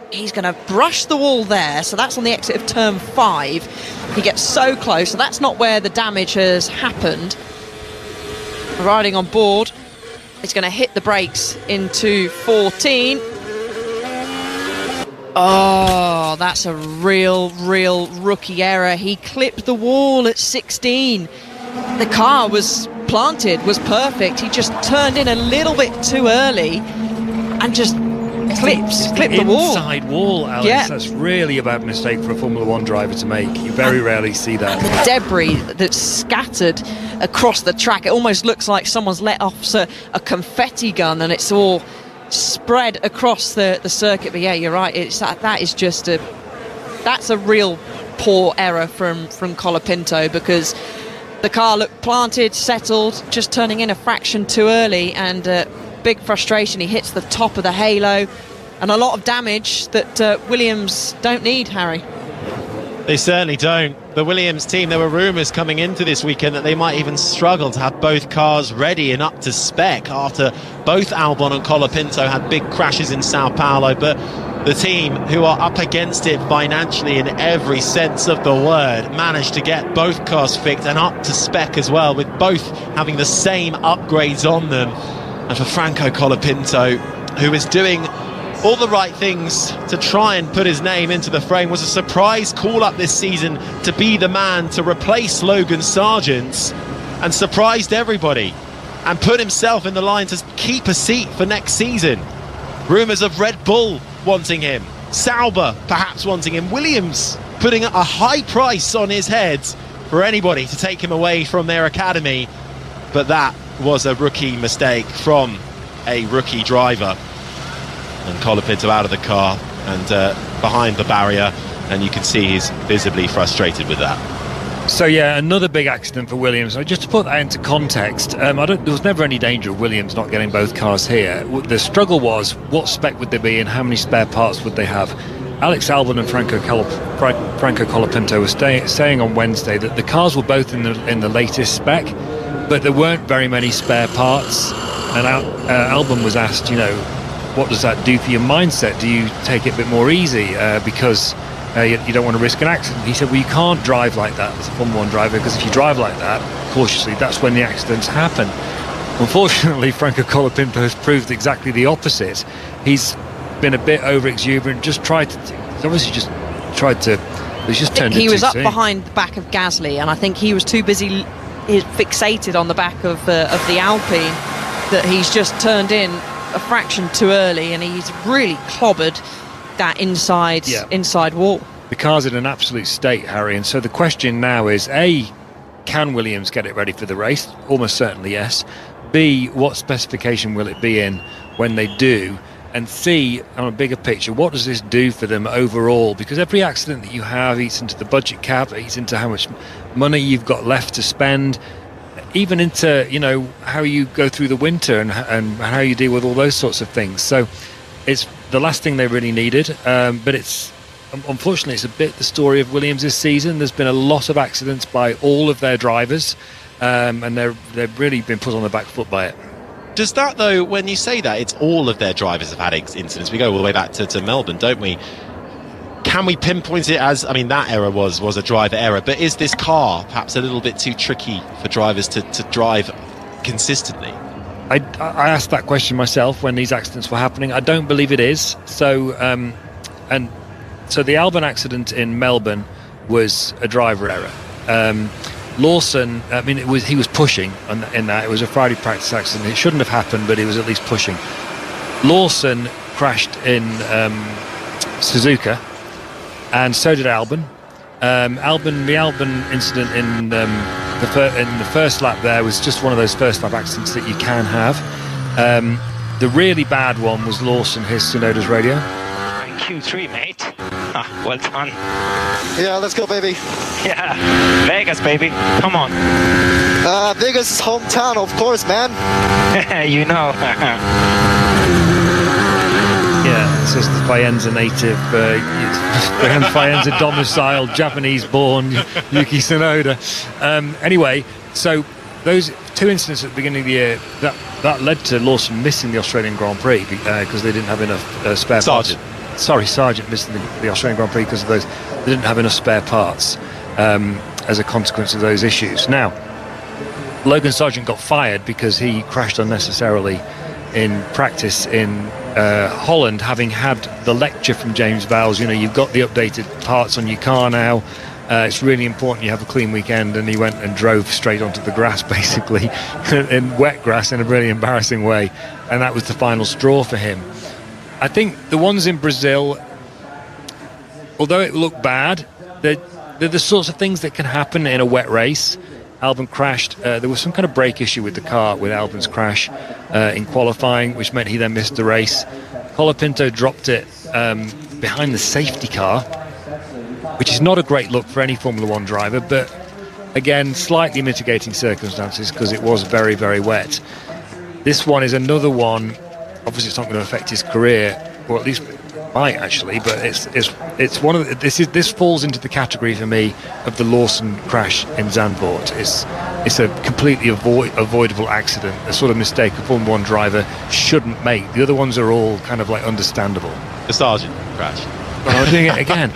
[SPEAKER 3] He's going to brush the wall there, so that's on the exit of turn 5. He gets so close, so that's not where the damage has happened. Riding on board, he's going to hit the brakes into 14. Oh, that's a real rookie error. He clipped the wall at 16. The car was planted, was perfect. He just turned in a little bit too early and just clipped the wall.
[SPEAKER 5] Inside wall, Alex. Yeah. That's really a bad mistake for a Formula 1 driver to make. You very rarely see that.
[SPEAKER 3] The debris that's scattered across the track, it almost looks like someone's let off a confetti gun, and it's all spread across the circuit. But yeah, you're right. That's a real poor error from Colapinto, because the car looked planted, settled, just turning in a fraction too early, and big frustration. He hits the top of the halo, and a lot of damage that Williams don't need, Harry.
[SPEAKER 2] They certainly don't. The Williams team, there were rumours coming into this weekend that they might even struggle to have both cars ready and up to spec after both Albon and Colapinto had big crashes in Sao Paulo. But the team, who are up against it financially in every sense of the word, managed to get both cars fixed and up to spec as well, with both having the same upgrades on them. And for Franco Colapinto, who is doing all the right things to try and put his name into the frame, was a surprise call-up this season to be the man to replace Logan Sargeant, and surprised everybody and put himself in the line to keep a seat for next season. Rumours of Red Bull wanting him, Sauber perhaps wanting him, Williams putting a high price on his head for anybody to take him away from their academy. But that was a rookie mistake from a rookie driver. And Colapinto out of the car and behind the barrier, and you can see he's visibly frustrated with that.
[SPEAKER 5] So yeah, another big accident for Williams. Just to put that into context, there was never any danger of Williams not getting both cars here. The struggle was, what spec would they be and how many spare parts would they have? Alex Albon and Franco Colapinto were saying on Wednesday that the cars were both in the latest spec, but there weren't very many spare parts. And Albon was asked, what does that do for your mindset? Do you take it a bit more easy because you don't want to risk an accident? He said, well, you can't drive like that as a Formula 1 driver, because if you drive like that, cautiously, that's when the accidents happen. Unfortunately, Franco Colapinto has proved exactly the opposite. He's been a bit over-exuberant, he's turned it
[SPEAKER 3] He was
[SPEAKER 5] too
[SPEAKER 3] up
[SPEAKER 5] soon.
[SPEAKER 3] behind the back of Gasly, and I think he was too busy fixated on the back of the Alpine that he's just turned in a fraction too early, and he's really clobbered that inside wall.
[SPEAKER 5] The car's in an absolute state, Harry, and so the question now is, A, can Williams get it ready for the race? Almost certainly yes. B, what specification will it be in when they do? And C, on a bigger picture, what does this do for them overall? Because every accident that you have eats into the budget cap, eats into how much money you've got left to spend, even into how you go through the winter and how you deal with all those sorts of things. So it's the last thing they really needed, but it's unfortunately it's a bit the story of Williams this season. There's been a lot of accidents by all of their drivers, and they've really been put on the back foot by it.
[SPEAKER 2] Does that, though, when you say that it's all of their drivers have had incidents, we go all the way back to Melbourne, don't we? Can we pinpoint it as, that error was a driver error, but is this car perhaps a little bit too tricky for drivers to drive consistently?
[SPEAKER 5] I asked that question myself when these accidents were happening. I don't believe it is. So the Albon accident in Melbourne was a driver error. Lawson, he was pushing in that. It was a Friday practice accident. It shouldn't have happened, but he was at least pushing. Lawson crashed in Suzuka, and so did Albon. The Albon incident in the first lap there was just one of those first lap accidents that you can have. The really bad one was Lawson, his Tsunoda's radio.
[SPEAKER 8] Q3, mate. Well done.
[SPEAKER 9] Yeah, let's go, baby.
[SPEAKER 8] Yeah, Vegas, baby. Come on.
[SPEAKER 9] Vegas is hometown, of course, man.
[SPEAKER 8] You know.
[SPEAKER 5] Yeah, it says the Faenza native, Faenza domiciled, Japanese-born Yuki Tsunoda. Anyway, so those two incidents at the beginning of the year, that led to Lawson missing the Australian Grand Prix because they didn't have enough spare parts. Sargeant missing the Australian Grand Prix because of those. They didn't have enough spare parts as a consequence of those issues. Now, Logan Sargeant got fired because he crashed unnecessarily in practice in Holland, having had the lecture from James Vowles. You've got the updated parts on your car now. It's really important you have a clean weekend, and he went and drove straight onto the grass, basically, in wet grass in a really embarrassing way, and that was the final straw for him. I think the ones in Brazil, although it looked bad, they're the sorts of things that can happen in a wet race. Albon crashed. There was some kind of brake issue with the car with Albon's crash in qualifying, which meant he then missed the race. Colapinto dropped it behind the safety car, which is not a great look for any Formula 1 driver, but again, slightly mitigating circumstances because it was very, very wet. This one is another one. Obviously, it's not going to affect his career, or at least might actually, but it's one of this falls into the category for me of the Lawson crash in Zandvoort. It's a completely avoidable accident, a sort of mistake a Formula 1 driver shouldn't make. The other ones are all kind of like understandable.
[SPEAKER 2] The Sargent crash.
[SPEAKER 5] Oh, I'm doing it again.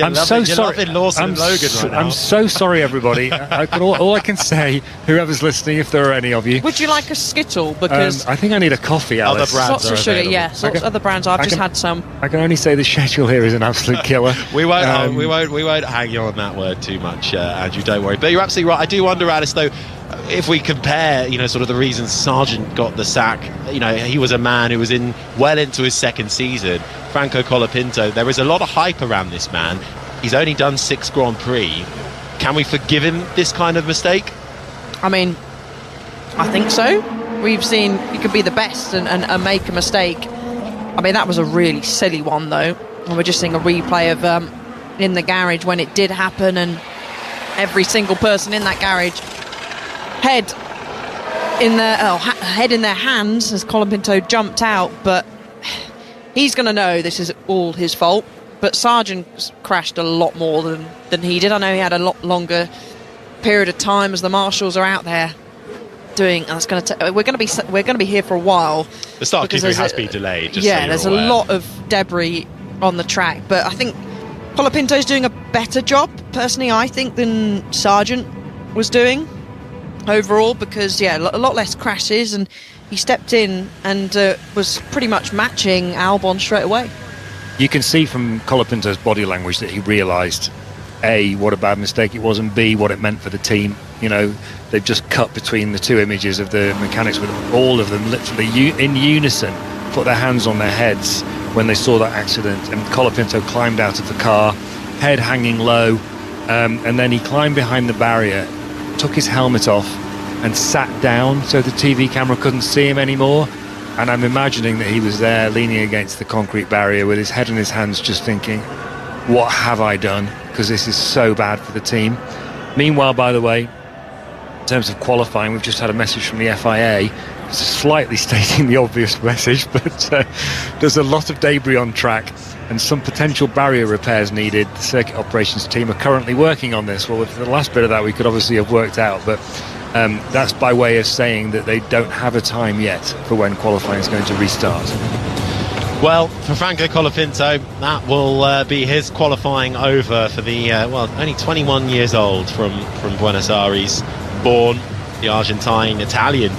[SPEAKER 2] I'm so sorry. Lawson and Logan right now.
[SPEAKER 5] I'm so sorry, everybody. All I can say, whoever's listening, if there are any of you.
[SPEAKER 3] Would you like a Skittle? Because
[SPEAKER 5] I think I need a coffee, Alice.
[SPEAKER 2] Other brands
[SPEAKER 3] lots of sugar, yes. Lots of other brands. I've just had some.
[SPEAKER 5] I can only say the schedule here is an absolute killer.
[SPEAKER 2] we won't hang you on that word too much, Andrew. Don't worry. But you're absolutely right. I do wonder, Alice, though, if we compare, sort of the reasons Sargent got the sack, he was a man who was well into his second season. Franco Colapinto, there is a lot of hype around this man. He's only done 6 Grand Prix. Can we forgive him this kind of mistake?
[SPEAKER 3] I mean, I think so. We've seen he could be the best and make a mistake. I mean, that was a really silly one, though. And we're just seeing a replay of in the garage when it did happen, and every single person in that garage head in their hands as Colapinto jumped out. But he's going to know this is all his fault. But Sargent crashed a lot more than he did. I know he had a lot longer period of time as the marshals are out there doing. And it's going to we're going to be here for a while.
[SPEAKER 2] The start queuing has been delayed.
[SPEAKER 3] There's a lot of debris on the track, but I think Colapinto's doing a better job, personally, I think, than Sargent was doing overall, because a lot less crashes, and he stepped in and was pretty much matching Albon straight away.
[SPEAKER 5] You can see from Colapinto's body language that he realised A, what a bad mistake it was, and B, what it meant for the team. They've just cut between the two images of the mechanics with all of them literally in unison put their hands on their heads when they saw that accident, and Colapinto climbed out of the car, head hanging low, and then he climbed behind the barrier, took his helmet off and sat down so the TV camera couldn't see him anymore. And I'm imagining that he was there leaning against the concrete barrier with his head in his hands, just thinking, what have I done? Because this is so bad for the team. Meanwhile, by the way, in terms of qualifying, we've just had a message from the FIA, slightly stating the obvious message, but there's a lot of debris on track and some potential barrier repairs needed. The circuit operations team are currently working on this. Well, with the last bit of that we could obviously have worked out, but that's by way of saying that they don't have a time yet for when qualifying is going to restart.
[SPEAKER 2] Well, for Franco Colapinto, that will be his qualifying over for the only 21 years old from Buenos Aires, born, the Argentine, Italian,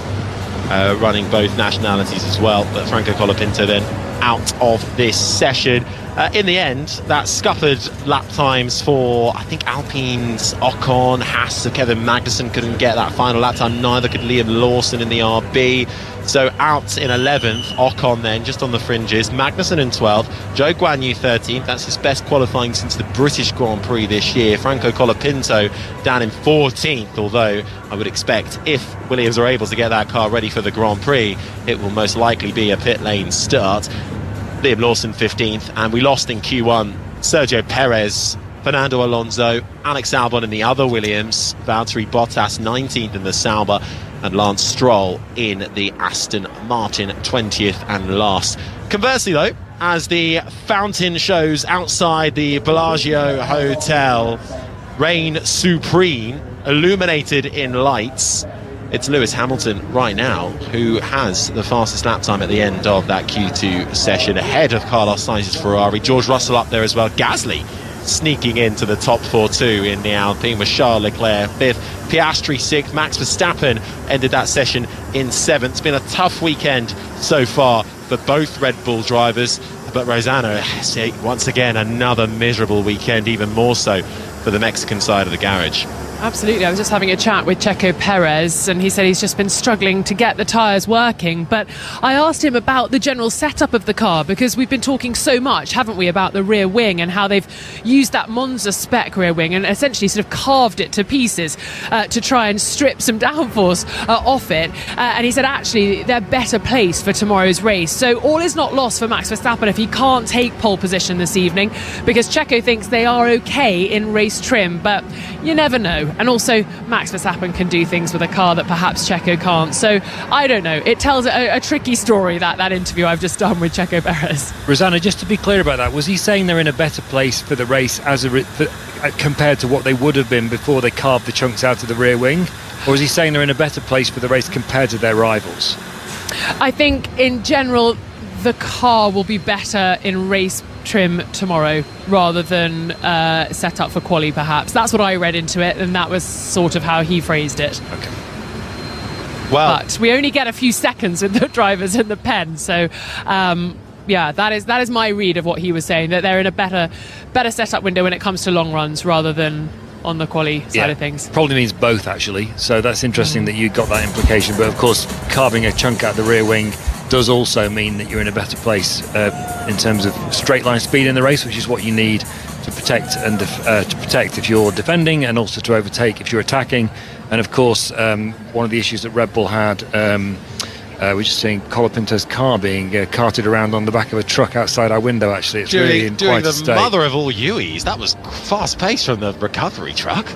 [SPEAKER 2] running both nationalities as well. But Franco Colapinto then out of this session. In the end, that scuppered lap times for, I think, Alpine's Ocon, Haas, so Kevin Magnussen couldn't get that final lap time, neither could Liam Lawson in the RB. So out in 11th, Ocon then, just on the fringes, Magnussen in 12th, Zhou Guanyu 13th, that's his best qualifying since the British Grand Prix this year. Franco Colapinto down in 14th, although I would expect if Williams are able to get that car ready for the Grand Prix, it will most likely be a pit lane start. Liam Lawson 15th, and we lost in Q1 Sergio Perez, Fernando Alonso, Alex Albon in the other Williams, Valtteri Bottas 19th in the Sauber, and Lance Stroll in the Aston Martin 20th and last. Conversely though, as the fountain shows outside the Bellagio Hotel reign supreme, illuminated in lights, it's Lewis Hamilton right now who has the fastest lap time at the end of that Q2 session, ahead of Carlos Sainz's Ferrari. George Russell up there as well. Gasly sneaking into the top 4-2 in the Alpine with Charles Leclerc 5th, Piastri 6th, Max Verstappen ended that session in 7th. It's been a tough weekend so far for both Red Bull drivers, but Rosano, once again, another miserable weekend, even more so for the Mexican side of the garage.
[SPEAKER 4] Absolutely. I was just having a chat with Checo Perez, and he said he's just been struggling to get the tyres working. But I asked him about the general setup of the car, because we've been talking so much, haven't we, about the rear wing and how they've used that Monza spec rear wing and essentially sort of carved it to pieces to try and strip some downforce off it. And he said actually they're better placed for tomorrow's race. So all is not lost for Max Verstappen if he can't take pole position this evening, because Checo thinks they are okay in race race trim, but you never know. And also, Max Verstappen can do things with a car that perhaps Checo can't. So I don't know. It tells a tricky story, that interview I've just done with Checo Perez.
[SPEAKER 5] Rosanna, just to be clear about that, was he saying they're in a better place for the race compared to what they would have been before they carved the chunks out of the rear wing? Or is he saying they're in a better place for the race compared to their rivals?
[SPEAKER 4] I think in general the car will be better in race trim tomorrow rather than set up for quali, perhaps. That's what I read into it, and that was sort of how he phrased it.
[SPEAKER 5] Okay.
[SPEAKER 2] Well,
[SPEAKER 4] but we only get a few seconds with the drivers in the pen, so yeah, that is my read of what he was saying, that they're in a better setup window when it comes to long runs rather than on the quali side of things.
[SPEAKER 5] Probably means both, actually. So that's interesting that you got that implication. But of course, carving a chunk out the rear wing does also mean that you're in a better place in terms of straight line speed in the race, which is what you need to protect if you're defending, and also to overtake if you're attacking. And of course, one of the issues that Red Bull had, we're just seeing Colapinto's car being carted around on the back of a truck outside our window. Actually, it's really in
[SPEAKER 2] during
[SPEAKER 5] quite a
[SPEAKER 2] the
[SPEAKER 5] state.
[SPEAKER 2] mother of all UEs. That was fast paced from the recovery truck.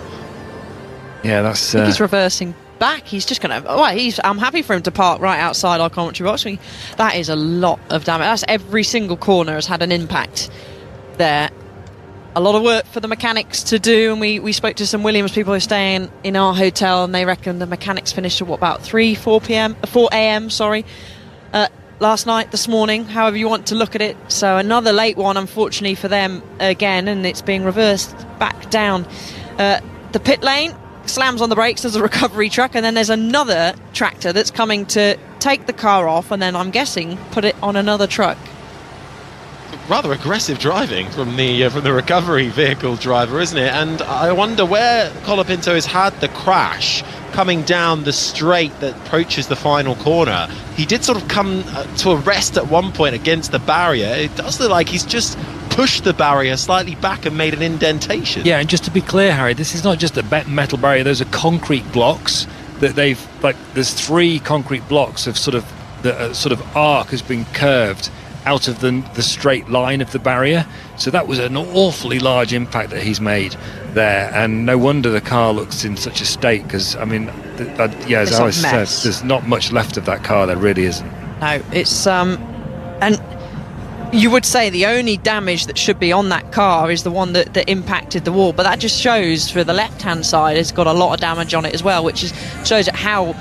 [SPEAKER 5] Yeah, that's.
[SPEAKER 3] I think he's reversing back. He's just going to. I'm happy for him to park right outside our commentary box. That is a lot of damage. That's every single corner has had an impact there. A lot of work for the mechanics to do, and we spoke to some Williams people who are staying in our hotel, and they reckon the mechanics finished at about 4 a.m. Last night, this morning, however you want to look at it. So another late one, unfortunately for them again, and it's being reversed back down the pit lane. Slams on the brakes. There's a recovery truck, and then there's another tractor that's coming to take the car off, and then I'm guessing put it on another truck.
[SPEAKER 2] Rather aggressive driving from the recovery vehicle driver, isn't it? And I wonder where Colapinto has had the crash coming down the straight that approaches the final corner. He did sort of come to a rest at one point against the barrier. It does look like he's just pushed the barrier slightly back and made an indentation.
[SPEAKER 5] Yeah, and just to be clear, Harry, this is not just a metal barrier. Those are concrete blocks that there's 3 concrete blocks of sort of the sort of arc has been curved out of the straight line of the barrier. So that was an awfully large impact that he's made there, and no wonder the car looks in such a state, because I mean as Alice said, there's not much left of that car. There really isn't.
[SPEAKER 3] No, it's and you would say the only damage that should be on that car is the one that impacted the wall, but that just shows for the left hand side it's got a lot of damage on it as well, which shows how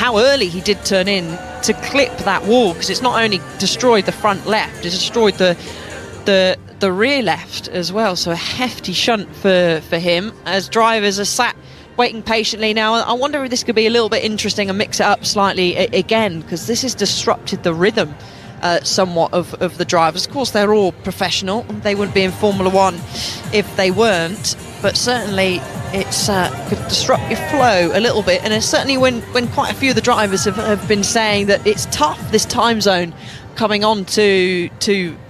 [SPEAKER 3] early he did turn in to clip that wall, because it's not only destroyed the front left, it's destroyed the rear left as well. So a hefty shunt for him, as drivers are sat waiting patiently. Now I wonder if this could be a little bit interesting and mix it up slightly again, because this has disrupted the rhythm somewhat of the drivers. Of course, they're all professional. They wouldn't be in Formula One if they weren't, but certainly it's could disrupt your flow a little bit. And it's certainly when quite a few of the drivers have been saying that it's tough, this time zone coming on to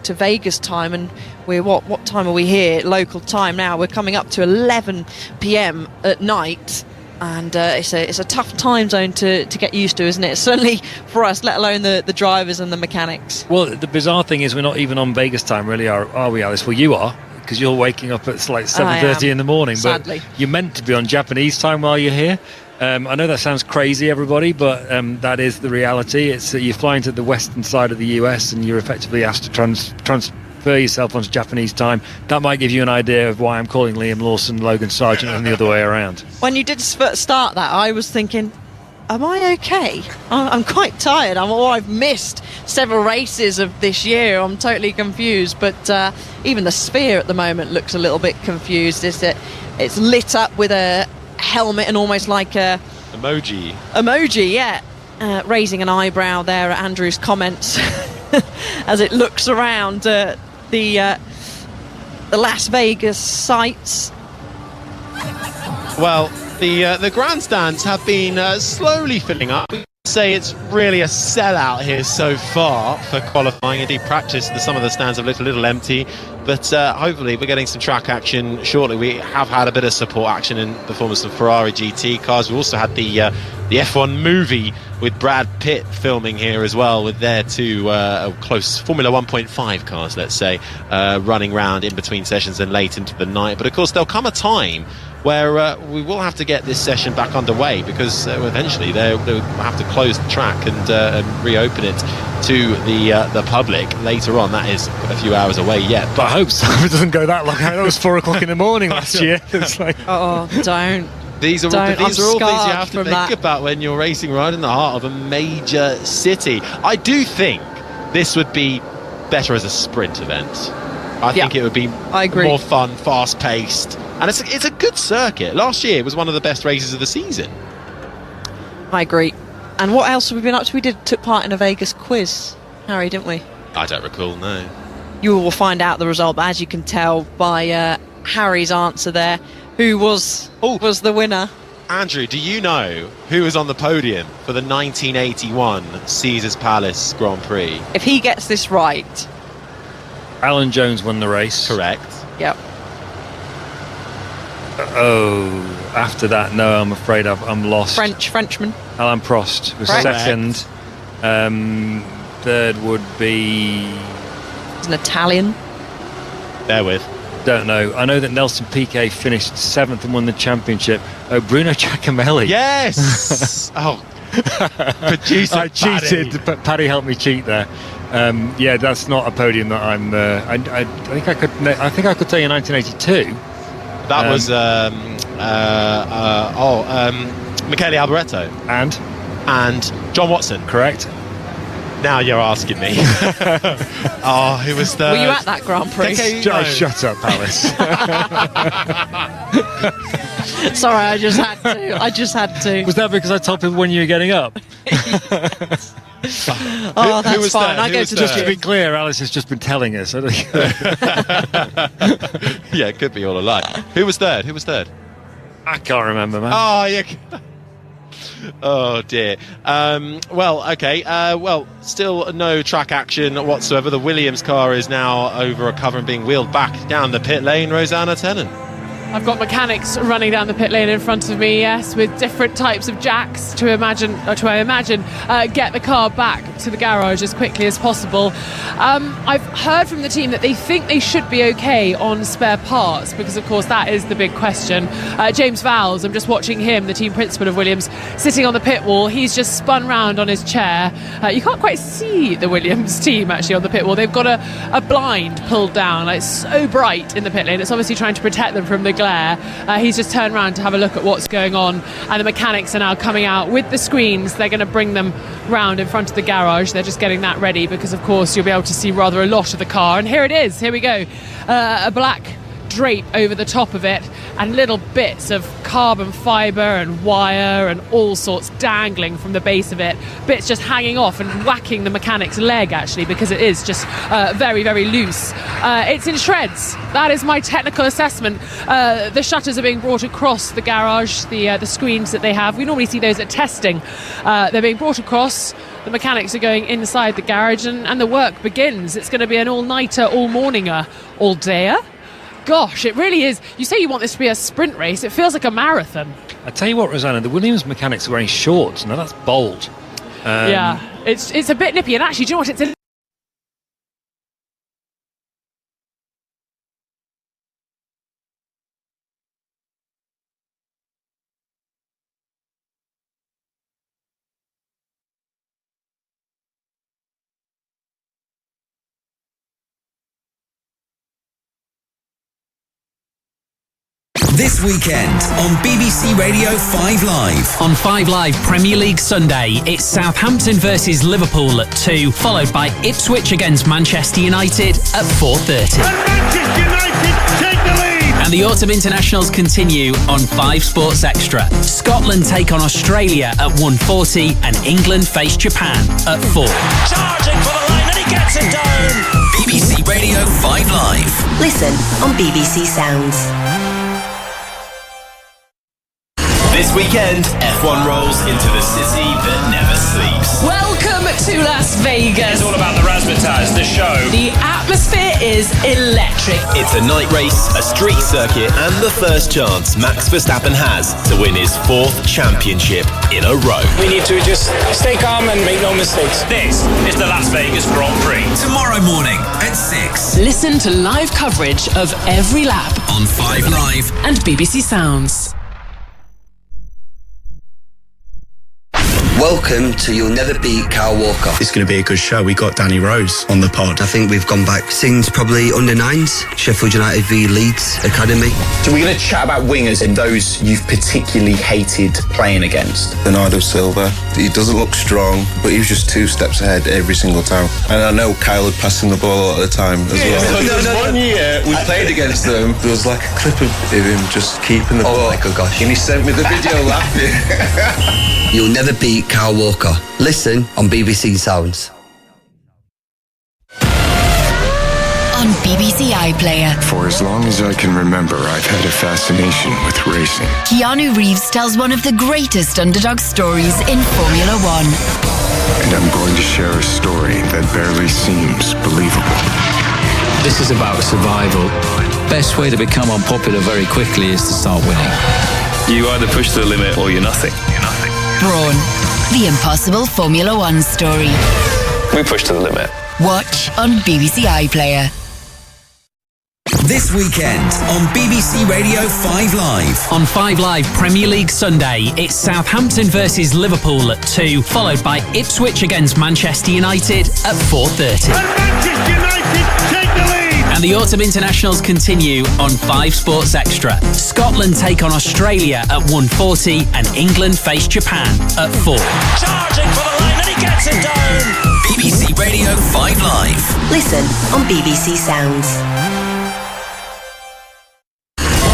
[SPEAKER 3] Vegas time, and we're what time are we here local time now? We're coming up to 11 p.m. at night, and it's a tough time zone to get used to, isn't it? Certainly for us, let alone the drivers and the mechanics.
[SPEAKER 5] Well, the bizarre thing is we're not even on Vegas time, really, are we, Alice? Well, you are, because you're waking up at like 7:30 in the morning.
[SPEAKER 3] Sadly.
[SPEAKER 5] But you're meant to be on Japanese time while you're here. I know that sounds crazy, everybody, but that is the reality. It's you're flying to the western side of the US, and you're effectively asked to transfer yourself onto Japanese time. That might give you an idea of why I'm calling Liam Lawson Logan Sargent and the other way around.
[SPEAKER 3] When you did start that, I was thinking, am I okay? I'm quite tired. I've missed several races of this year. I'm totally confused. But even the Sphere at the moment looks a little bit confused. It's lit up with a helmet and almost like a emoji, yeah. Raising an eyebrow there at Andrew's comments as it looks around the Las Vegas sights.
[SPEAKER 2] Well, the grandstands have been slowly filling up. I'd say it's really a sellout here so far for qualifying. Indeed, practice, some of the stands have looked a little empty, but hopefully we're getting some track action shortly. We have had a bit of support action in the form of some Ferrari GT cars. We also had the the F1 movie with Brad Pitt filming here as well, with their two close Formula 1.5 cars, let's say, running round in between sessions and late into the night. But of course, there'll come a time where we will have to get this session back underway, because eventually they'll have to close the track and reopen it to the public later on. That is a few hours away yet.
[SPEAKER 5] But I hope so. It doesn't go that long. That was 4 o'clock in the morning last year. It's like,
[SPEAKER 3] oh, don't.
[SPEAKER 2] These are all things you have to think
[SPEAKER 3] that.
[SPEAKER 2] about when you're racing right in the heart of a major city. I do think this would be better as a sprint event. I think it would be more fun, fast-paced, and it's a good circuit. Last year it was one of the best races of the season.
[SPEAKER 3] I agree. And what else have we been up to? We took part in a Vegas quiz, Harry, didn't we?
[SPEAKER 2] I don't recall, no.
[SPEAKER 3] You will find out the result, but as you can tell by Harry's answer there, who was the winner?
[SPEAKER 2] Andrew, do you know who was on the podium for the 1981 Caesars Palace Grand Prix?
[SPEAKER 3] If he gets this right...
[SPEAKER 5] Alan Jones won the race.
[SPEAKER 2] Correct.
[SPEAKER 3] Yep.
[SPEAKER 5] Oh, after that, no, I'm afraid I'm lost.
[SPEAKER 3] Frenchman.
[SPEAKER 5] Alain Prost was second. Third would be...
[SPEAKER 3] He's an Italian.
[SPEAKER 2] Therewith.
[SPEAKER 5] Don't know. I know that Nelson Piquet finished 7th and won the championship. Bruno Giacomelli.
[SPEAKER 2] Yes! Oh, producer
[SPEAKER 5] I cheated, but Paddy helped me cheat there. Yeah, that's not a podium that I'm. I think I could. I think I could tell you 1982.
[SPEAKER 2] That was Michele Alboreto and John Watson.
[SPEAKER 5] Correct.
[SPEAKER 2] Now you're asking me. Oh, who was third?
[SPEAKER 3] Were you at that Grand Prix?
[SPEAKER 5] Shut up, Alice.
[SPEAKER 3] Sorry, I just had to.
[SPEAKER 5] Was that because I told people when you were getting up?
[SPEAKER 3] Oh, that's fine. I go to
[SPEAKER 5] just to be clear, Alice has just been telling us.
[SPEAKER 2] Yeah, it could be all a lie. Who was third?
[SPEAKER 5] I can't remember, man.
[SPEAKER 2] Oh, yeah. Oh dear. Well, okay. Well, still no track action whatsoever. The Williams car is now over a cover and being wheeled back down the pit lane. Rosanna Tennant.
[SPEAKER 4] I've got mechanics running down the pit lane in front of me, yes, with different types of jacks to imagine get the car back to the garage as quickly as possible. I've heard from the team that they think they should be okay on spare parts, because of course that is the big question. James Vowles, I'm just watching him, the team principal of Williams, sitting on the pit wall. He's just spun round on his chair. You can't quite see the Williams team actually on the pit wall. They've got a blind pulled down. It's so bright in the pit lane. It's obviously trying to protect them from the glare. He's just turned around to have a look at what's going on, and the mechanics are now coming out with the screens. They're going to bring them round in front of the garage. They're just getting that ready, because of course you'll be able to see rather a lot of the car. And here it is, here we go, a black drape over the top of it, and little bits of carbon fibre and wire and all sorts dangling from the base of it, bits just hanging off and whacking the mechanic's leg actually, because it is just very, very loose. It's in shreds. That is my technical assessment. The shutters are being brought across the garage, the screens that they have. We normally see those at testing. They're being brought across. The mechanics are going inside the garage, and the work begins. It's going to be an all-nighter, all-morninger, all-dayer. Gosh, it really is. You say you want this to be a sprint race. It feels like a marathon.
[SPEAKER 5] I tell you what, Rosanna, the Williams mechanics are wearing shorts. Now that's bold.
[SPEAKER 4] Yeah, it's a bit nippy. And actually, do you know what? It's a
[SPEAKER 1] This weekend on BBC Radio 5 Live.
[SPEAKER 10] On 5 Live Premier League Sunday, it's Southampton versus Liverpool at 2, followed by Ipswich against Manchester United at 4:30.
[SPEAKER 11] And Manchester United take the lead!
[SPEAKER 10] And the autumn internationals continue on 5 Sports Extra. Scotland take on Australia at 1:40 and England face Japan at 4.
[SPEAKER 11] Charging for the line and he gets it down!
[SPEAKER 1] BBC Radio 5 Live.
[SPEAKER 12] Listen on BBC Sounds.
[SPEAKER 1] This weekend, F1 rolls into the city that never sleeps.
[SPEAKER 3] Welcome
[SPEAKER 13] to Las Vegas.
[SPEAKER 11] It's all about the razzmatazz, the show.
[SPEAKER 13] The atmosphere is electric.
[SPEAKER 1] It's a night race, a street circuit, and the first chance Max Verstappen has to win his 4th championship in a row.
[SPEAKER 11] We need to just stay calm and make no mistakes. This is the Las Vegas Grand Prix.
[SPEAKER 10] Tomorrow morning at 6.
[SPEAKER 13] Listen to live coverage of every lap
[SPEAKER 10] on 5 Live
[SPEAKER 13] and BBC Sounds.
[SPEAKER 14] Welcome to You'll Never Beat Kyle Walker.
[SPEAKER 15] It's going to be a good show. We got Danny Rose on the pod.
[SPEAKER 14] I think we've gone back since probably under 9s, Sheffield United v Leeds Academy.
[SPEAKER 16] So we're going to chat about wingers and those you've particularly hated playing against.
[SPEAKER 17] Bernardo Silva, he doesn't look strong, but he was just 2 steps ahead every single time. And I know Kyle would pass him the ball a lot of the time as well. One year we played against them, there was like a clip of him just keeping the ball.
[SPEAKER 14] Oh my gosh.
[SPEAKER 17] And he sent me the video laughing.
[SPEAKER 14] You'll Never Beat Kyle Walker. Listen on BBC Sounds.
[SPEAKER 18] On BBC iPlayer.
[SPEAKER 19] For as long as I can remember, I've had a fascination with racing.
[SPEAKER 18] Keanu Reeves tells one of the greatest underdog stories in Formula One.
[SPEAKER 19] And I'm going to share a story that barely seems believable.
[SPEAKER 20] This is about survival. Best way to become unpopular very quickly is to start winning.
[SPEAKER 21] You either push to the limit or you're nothing.
[SPEAKER 18] Brawn, the impossible Formula One story.
[SPEAKER 21] We push to the limit.
[SPEAKER 18] Watch on BBC iPlayer.
[SPEAKER 10] This weekend on BBC Radio 5 Live. On 5 Live Premier League Sunday, it's Southampton versus Liverpool at 2, followed by Ipswich against Manchester United at 4:30.
[SPEAKER 11] And Manchester United take the lead!
[SPEAKER 10] And the autumn internationals continue on 5 Sports Extra. Scotland take on Australia at 1:40 and England face Japan at 4.
[SPEAKER 11] Charging for the line and he gets it down!
[SPEAKER 10] BBC Radio 5 Live.
[SPEAKER 12] Listen on BBC Sounds.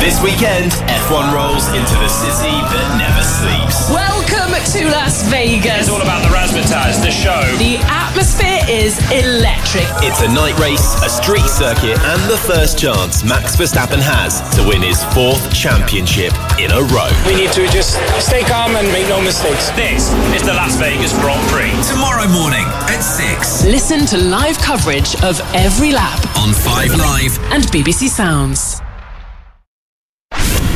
[SPEAKER 1] This weekend, F1 rolls into the city that never sleeps.
[SPEAKER 13] Welcome to Las Vegas.
[SPEAKER 11] It's all about the razzmatazz, the show.
[SPEAKER 13] The atmosphere is electric.
[SPEAKER 1] It's a night race, a street circuit, and the first chance Max Verstappen has to win his 4th championship in a row.
[SPEAKER 11] We need to just stay calm and make no mistakes. This is the Las Vegas Grand Prix.
[SPEAKER 10] Tomorrow morning at 6.
[SPEAKER 13] Listen to live coverage of every lap
[SPEAKER 10] on 5 Live
[SPEAKER 13] and BBC Sounds.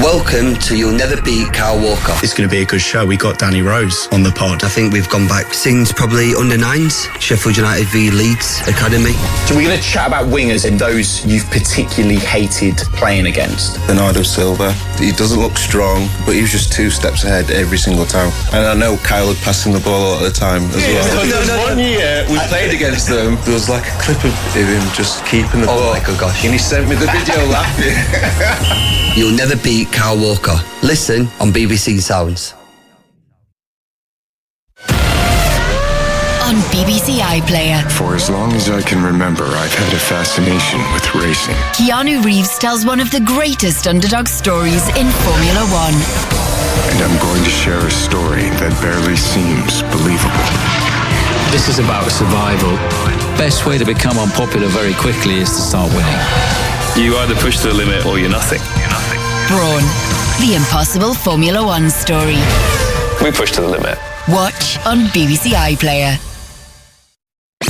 [SPEAKER 14] Welcome to You'll Never Beat Kyle Walker.
[SPEAKER 15] It's going to be a good show. We got Danny Rose on the pod.
[SPEAKER 14] I think we've gone back since probably under 9s, Sheffield United v Leeds Academy.
[SPEAKER 16] So we're going to chat about wingers and those you've particularly hated playing against.
[SPEAKER 17] Bernardo Silva, he doesn't look strong, but he was just 2 steps ahead every single time. And I know Kyle would pass him the ball a lot of the time as well. One year we played against them, there was like a clip of him just keeping the ball.
[SPEAKER 14] Oh my gosh.
[SPEAKER 17] And he sent me the video laughing.
[SPEAKER 14] You'll Never Beat Kyle Walker. Listen on BBC Sounds.
[SPEAKER 18] On BBC iPlayer.
[SPEAKER 19] For as long as I can remember, I've had a fascination with racing.
[SPEAKER 18] Keanu Reeves tells one of the greatest underdog stories in Formula One.
[SPEAKER 19] And I'm going to share a story that barely seems believable.
[SPEAKER 20] This is about survival. Best way to become unpopular very quickly is to start winning.
[SPEAKER 21] You either push to the limit or you're nothing.
[SPEAKER 18] Brawn, the impossible Formula One story.
[SPEAKER 21] We push to the limit.
[SPEAKER 18] Watch on BBC iPlayer.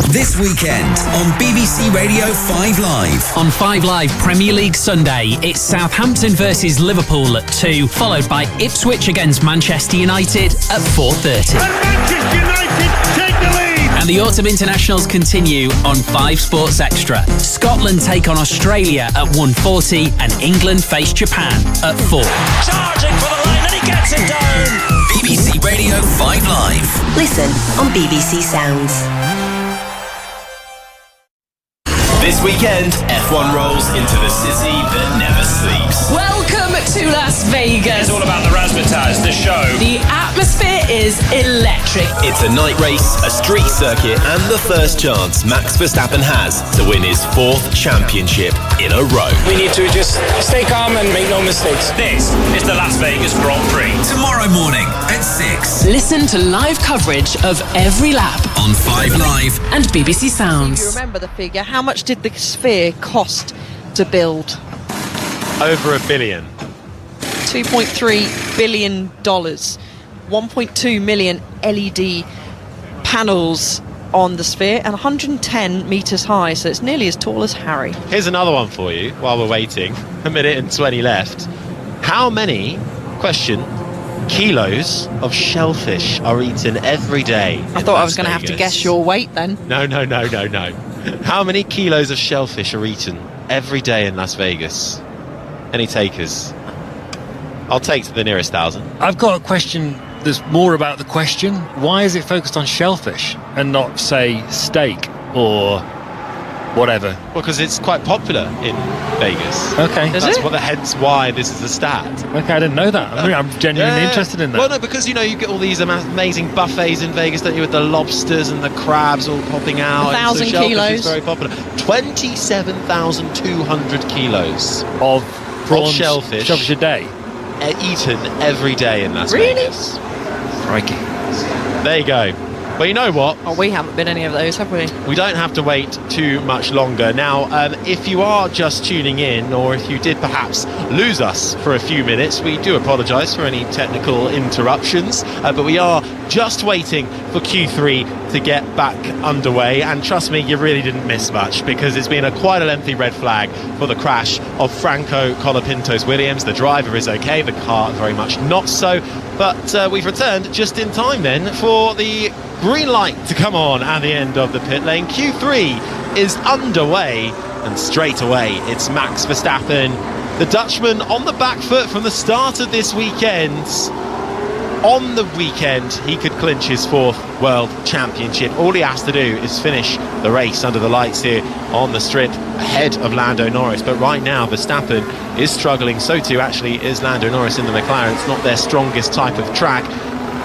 [SPEAKER 10] This weekend on BBC Radio 5 Live. On 5 Live Premier League Sunday, it's Southampton versus Liverpool at 2, followed by Ipswich against Manchester United at 4:30.
[SPEAKER 11] And Manchester United take the lead!
[SPEAKER 10] And the autumn internationals continue on 5 Sports Extra. Scotland take on Australia at 1:40 and England face Japan at 4.
[SPEAKER 11] Charging for the line and he gets it down!
[SPEAKER 10] BBC Radio 5 Live.
[SPEAKER 12] Listen on BBC Sounds.
[SPEAKER 1] This weekend, F1 rolls into the city that never sleeps.
[SPEAKER 13] Welcome to Las Vegas.
[SPEAKER 11] It's all about the razzmatazz, the show.
[SPEAKER 13] The atmosphere is electric.
[SPEAKER 1] It's a night race, a street circuit, and the first chance Max Verstappen has to win his 4th championship in a row.
[SPEAKER 11] We need to just stay calm and make no mistakes. This is the Las Vegas Grand Prix.
[SPEAKER 10] Tomorrow morning at 6.
[SPEAKER 13] Listen to live coverage of every lap
[SPEAKER 10] on 5 Live
[SPEAKER 13] and BBC Sounds.
[SPEAKER 3] Do you remember the figure? How much did the sphere cost to build?
[SPEAKER 2] Over $1 billion.
[SPEAKER 3] $2.3 billion. 1.2 million LED panels on the sphere and 110 metres high, so it's nearly as tall as Harry.
[SPEAKER 2] Here's another one for you while we're waiting. A minute and 20 left. How many, kilos of shellfish are eaten every day?
[SPEAKER 3] I thought I was going to have to guess your weight then.
[SPEAKER 2] No. How many kilos of shellfish are eaten every day in Las Vegas? Any takers? I'll take to the nearest 1,000.
[SPEAKER 5] I've got a question that's more about the question. Why is it focused on shellfish and not, say, steak or whatever?
[SPEAKER 2] Well, because it's quite popular in Vegas.
[SPEAKER 5] Okay.
[SPEAKER 2] Hence why this is a stat.
[SPEAKER 5] Okay, I didn't know that. I'm genuinely interested in that.
[SPEAKER 2] Well, no, because, you get all these amazing buffets in Vegas, don't you, with the lobsters and the crabs all popping out.
[SPEAKER 3] 1,000 kilos.
[SPEAKER 2] Is very popular. 27,200 kilos
[SPEAKER 5] of
[SPEAKER 2] shellfish
[SPEAKER 5] a day.
[SPEAKER 2] Eaten every day in Las Vegas.
[SPEAKER 5] Crikey.
[SPEAKER 2] There you go. Well, you know what?
[SPEAKER 3] Oh, we haven't been any of those, have we?
[SPEAKER 2] We don't have to wait too much longer. Now, if you are just tuning in, or if you did perhaps lose us for a few minutes, we do apologise for any technical interruptions, but we are just waiting for Q3 to get back underway. And trust me, you really didn't miss much, because it's been quite a lengthy red flag for the crash of Franco Colapintos Williams. The driver is okay, the car very much not so. But we've returned just in time then for the green light to come on at the end of the pit lane. Q3 is underway, and straight away it's Max Verstappen, the Dutchman, on the back foot from the start of this weekend. On the weekend, he could clinch his 4th World Championship. All he has to do is finish the race under the lights here on the strip ahead of Lando Norris. But right now, Verstappen is struggling. So too, actually, is Lando Norris in the McLaren. It's not their strongest type of track.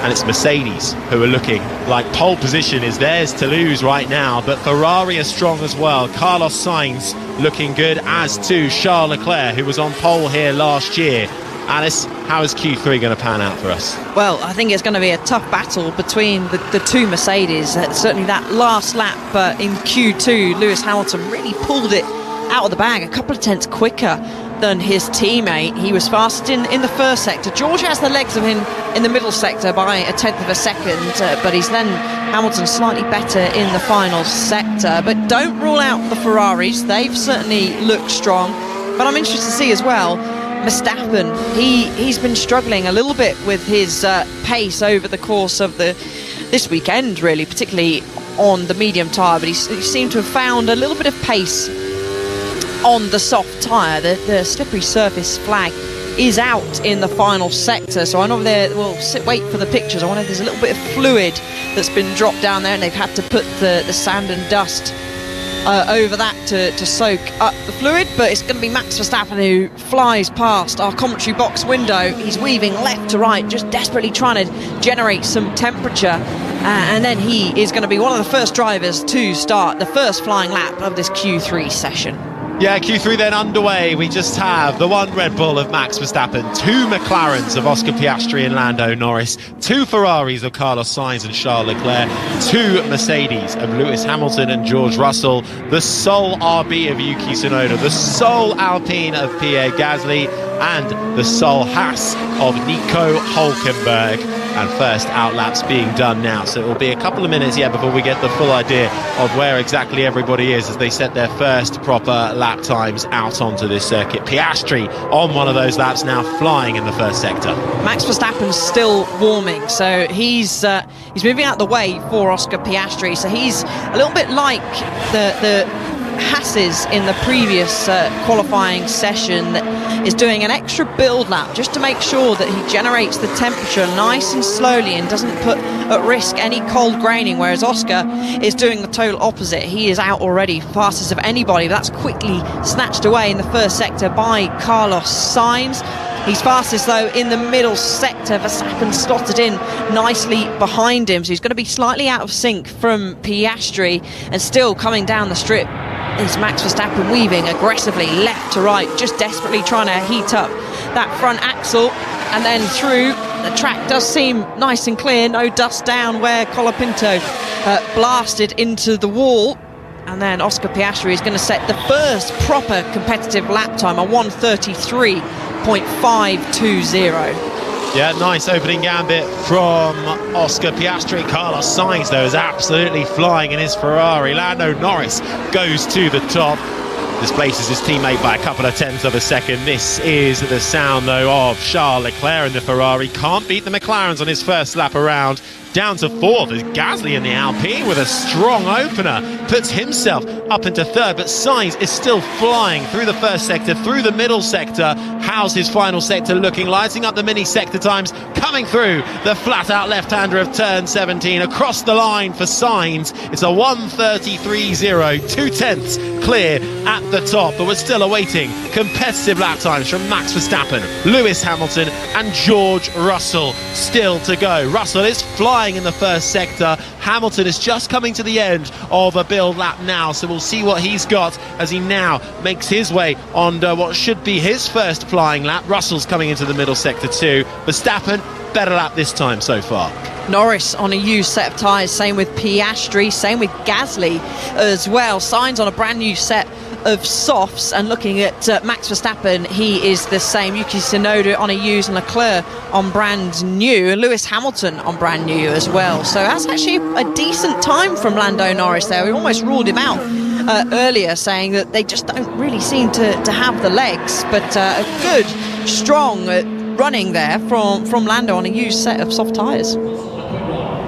[SPEAKER 2] And it's Mercedes who are looking like pole position is theirs to lose right now. But Ferrari are strong as well. Carlos Sainz looking good, as too Charles Leclerc, who was on pole here last year. Alice, how is Q3 going to pan out for us?
[SPEAKER 3] Well, I think it's going to be a tough battle between the two Mercedes. Certainly that last lap in Q2, Lewis Hamilton really pulled it out of the bag a couple of tenths quicker than his teammate. He was fastest in the first sector. George has the legs of him in the middle sector by a tenth of a second, but he's then Hamilton slightly better in the final sector. But don't rule out the Ferraris. They've certainly looked strong. But I'm interested to see as well, Verstappen, he's been struggling a little bit with his pace over the course of this weekend, really, particularly on the medium tyre, but he seemed to have found a little bit of pace on the soft tyre. The slippery surface flag is out in the final sector, so I know we'll wait for the pictures. I wonder if there's a little bit of fluid that's been dropped down there, and they've had to put the sand and dust over that to soak up the fluid. But it's going to be Max Verstappen who flies past our commentary box window. He's weaving left to right, just desperately trying to generate some temperature, and then he is going to be one of the first drivers to start the first flying lap of this Q3 session.
[SPEAKER 2] Yeah, Q3 then underway. We just have the one Red Bull of Max Verstappen, 2 McLarens of Oscar Piastri and Lando Norris, 2 Ferraris of Carlos Sainz and Charles Leclerc, 2 Mercedes of Lewis Hamilton and George Russell, the sole RB of Yuki Tsunoda, the sole Alpine of Pierre Gasly, and the sole Haas of Nico Hülkenberg. And first out laps being done now, so it will be a couple of minutes before we get the full idea of where exactly everybody is as they set their first proper lap times out onto this circuit. Piastri on one of those laps now, flying in the first sector.
[SPEAKER 3] Max Verstappen's still warming, so he's moving out the way for Oscar Piastri, so he's a little bit like the Haas's in the previous qualifying session, that is doing an extra build lap just to make sure that he generates the temperature nice and slowly and doesn't put at risk any cold graining, whereas Oscar is doing the total opposite. He is out already, fastest of anybody, but that's quickly snatched away in the first sector by Carlos Sainz. He's fastest though in the middle sector. Verstappen slotted in nicely behind him, so he's going to be slightly out of sync from Piastri, and still coming down the strip is Max Verstappen, weaving aggressively left to right, just desperately trying to heat up that front axle. And then through, the track does seem nice and clear, no dust down where Colapinto blasted into the wall. And then Oscar Piastri is going to set the first proper competitive lap time, a 1:33.520.
[SPEAKER 2] Yeah, nice opening gambit from Oscar Piastri. Carlos Sainz, though, is absolutely flying in his Ferrari. Lando Norris goes to the top, displaces his teammate by a couple of tenths of a second. This is the sound, though, of Charles Leclerc in the Ferrari. Can't beat the McLarens on his first lap around. Down to fourth is Gasly in the Alpine with a strong opener. Puts himself up into third, but Sainz is still flying through the first sector, through the middle sector. How's his final sector looking? Lighting up the mini sector times, coming through the flat-out left-hander of turn 17. Across the line for Sainz. It's a 1:33.0, 2 tenths clear at the top, but we're still awaiting competitive lap times from Max Verstappen, Lewis Hamilton and George Russell still to go. Russell is flying in the first sector. Hamilton is just coming to the end of a build lap now, so we'll see what he's got as he now makes his way on what should be his first flying lap. Russell's coming into the middle sector too. Verstappen, better lap this time so far.
[SPEAKER 3] Norris on a used set of tyres, same with Piastri, same with Gasly as well. Sainz on a brand new set of softs, and looking at Max Verstappen, he is the same. Yuki Tsunoda on a used and Leclerc on brand new, and Lewis Hamilton on brand new as well. So that's actually a decent time from Lando Norris there. We almost ruled him out earlier, saying that they just don't really seem to have the legs, but a good, strong running there from Lando on a used set of soft tyres.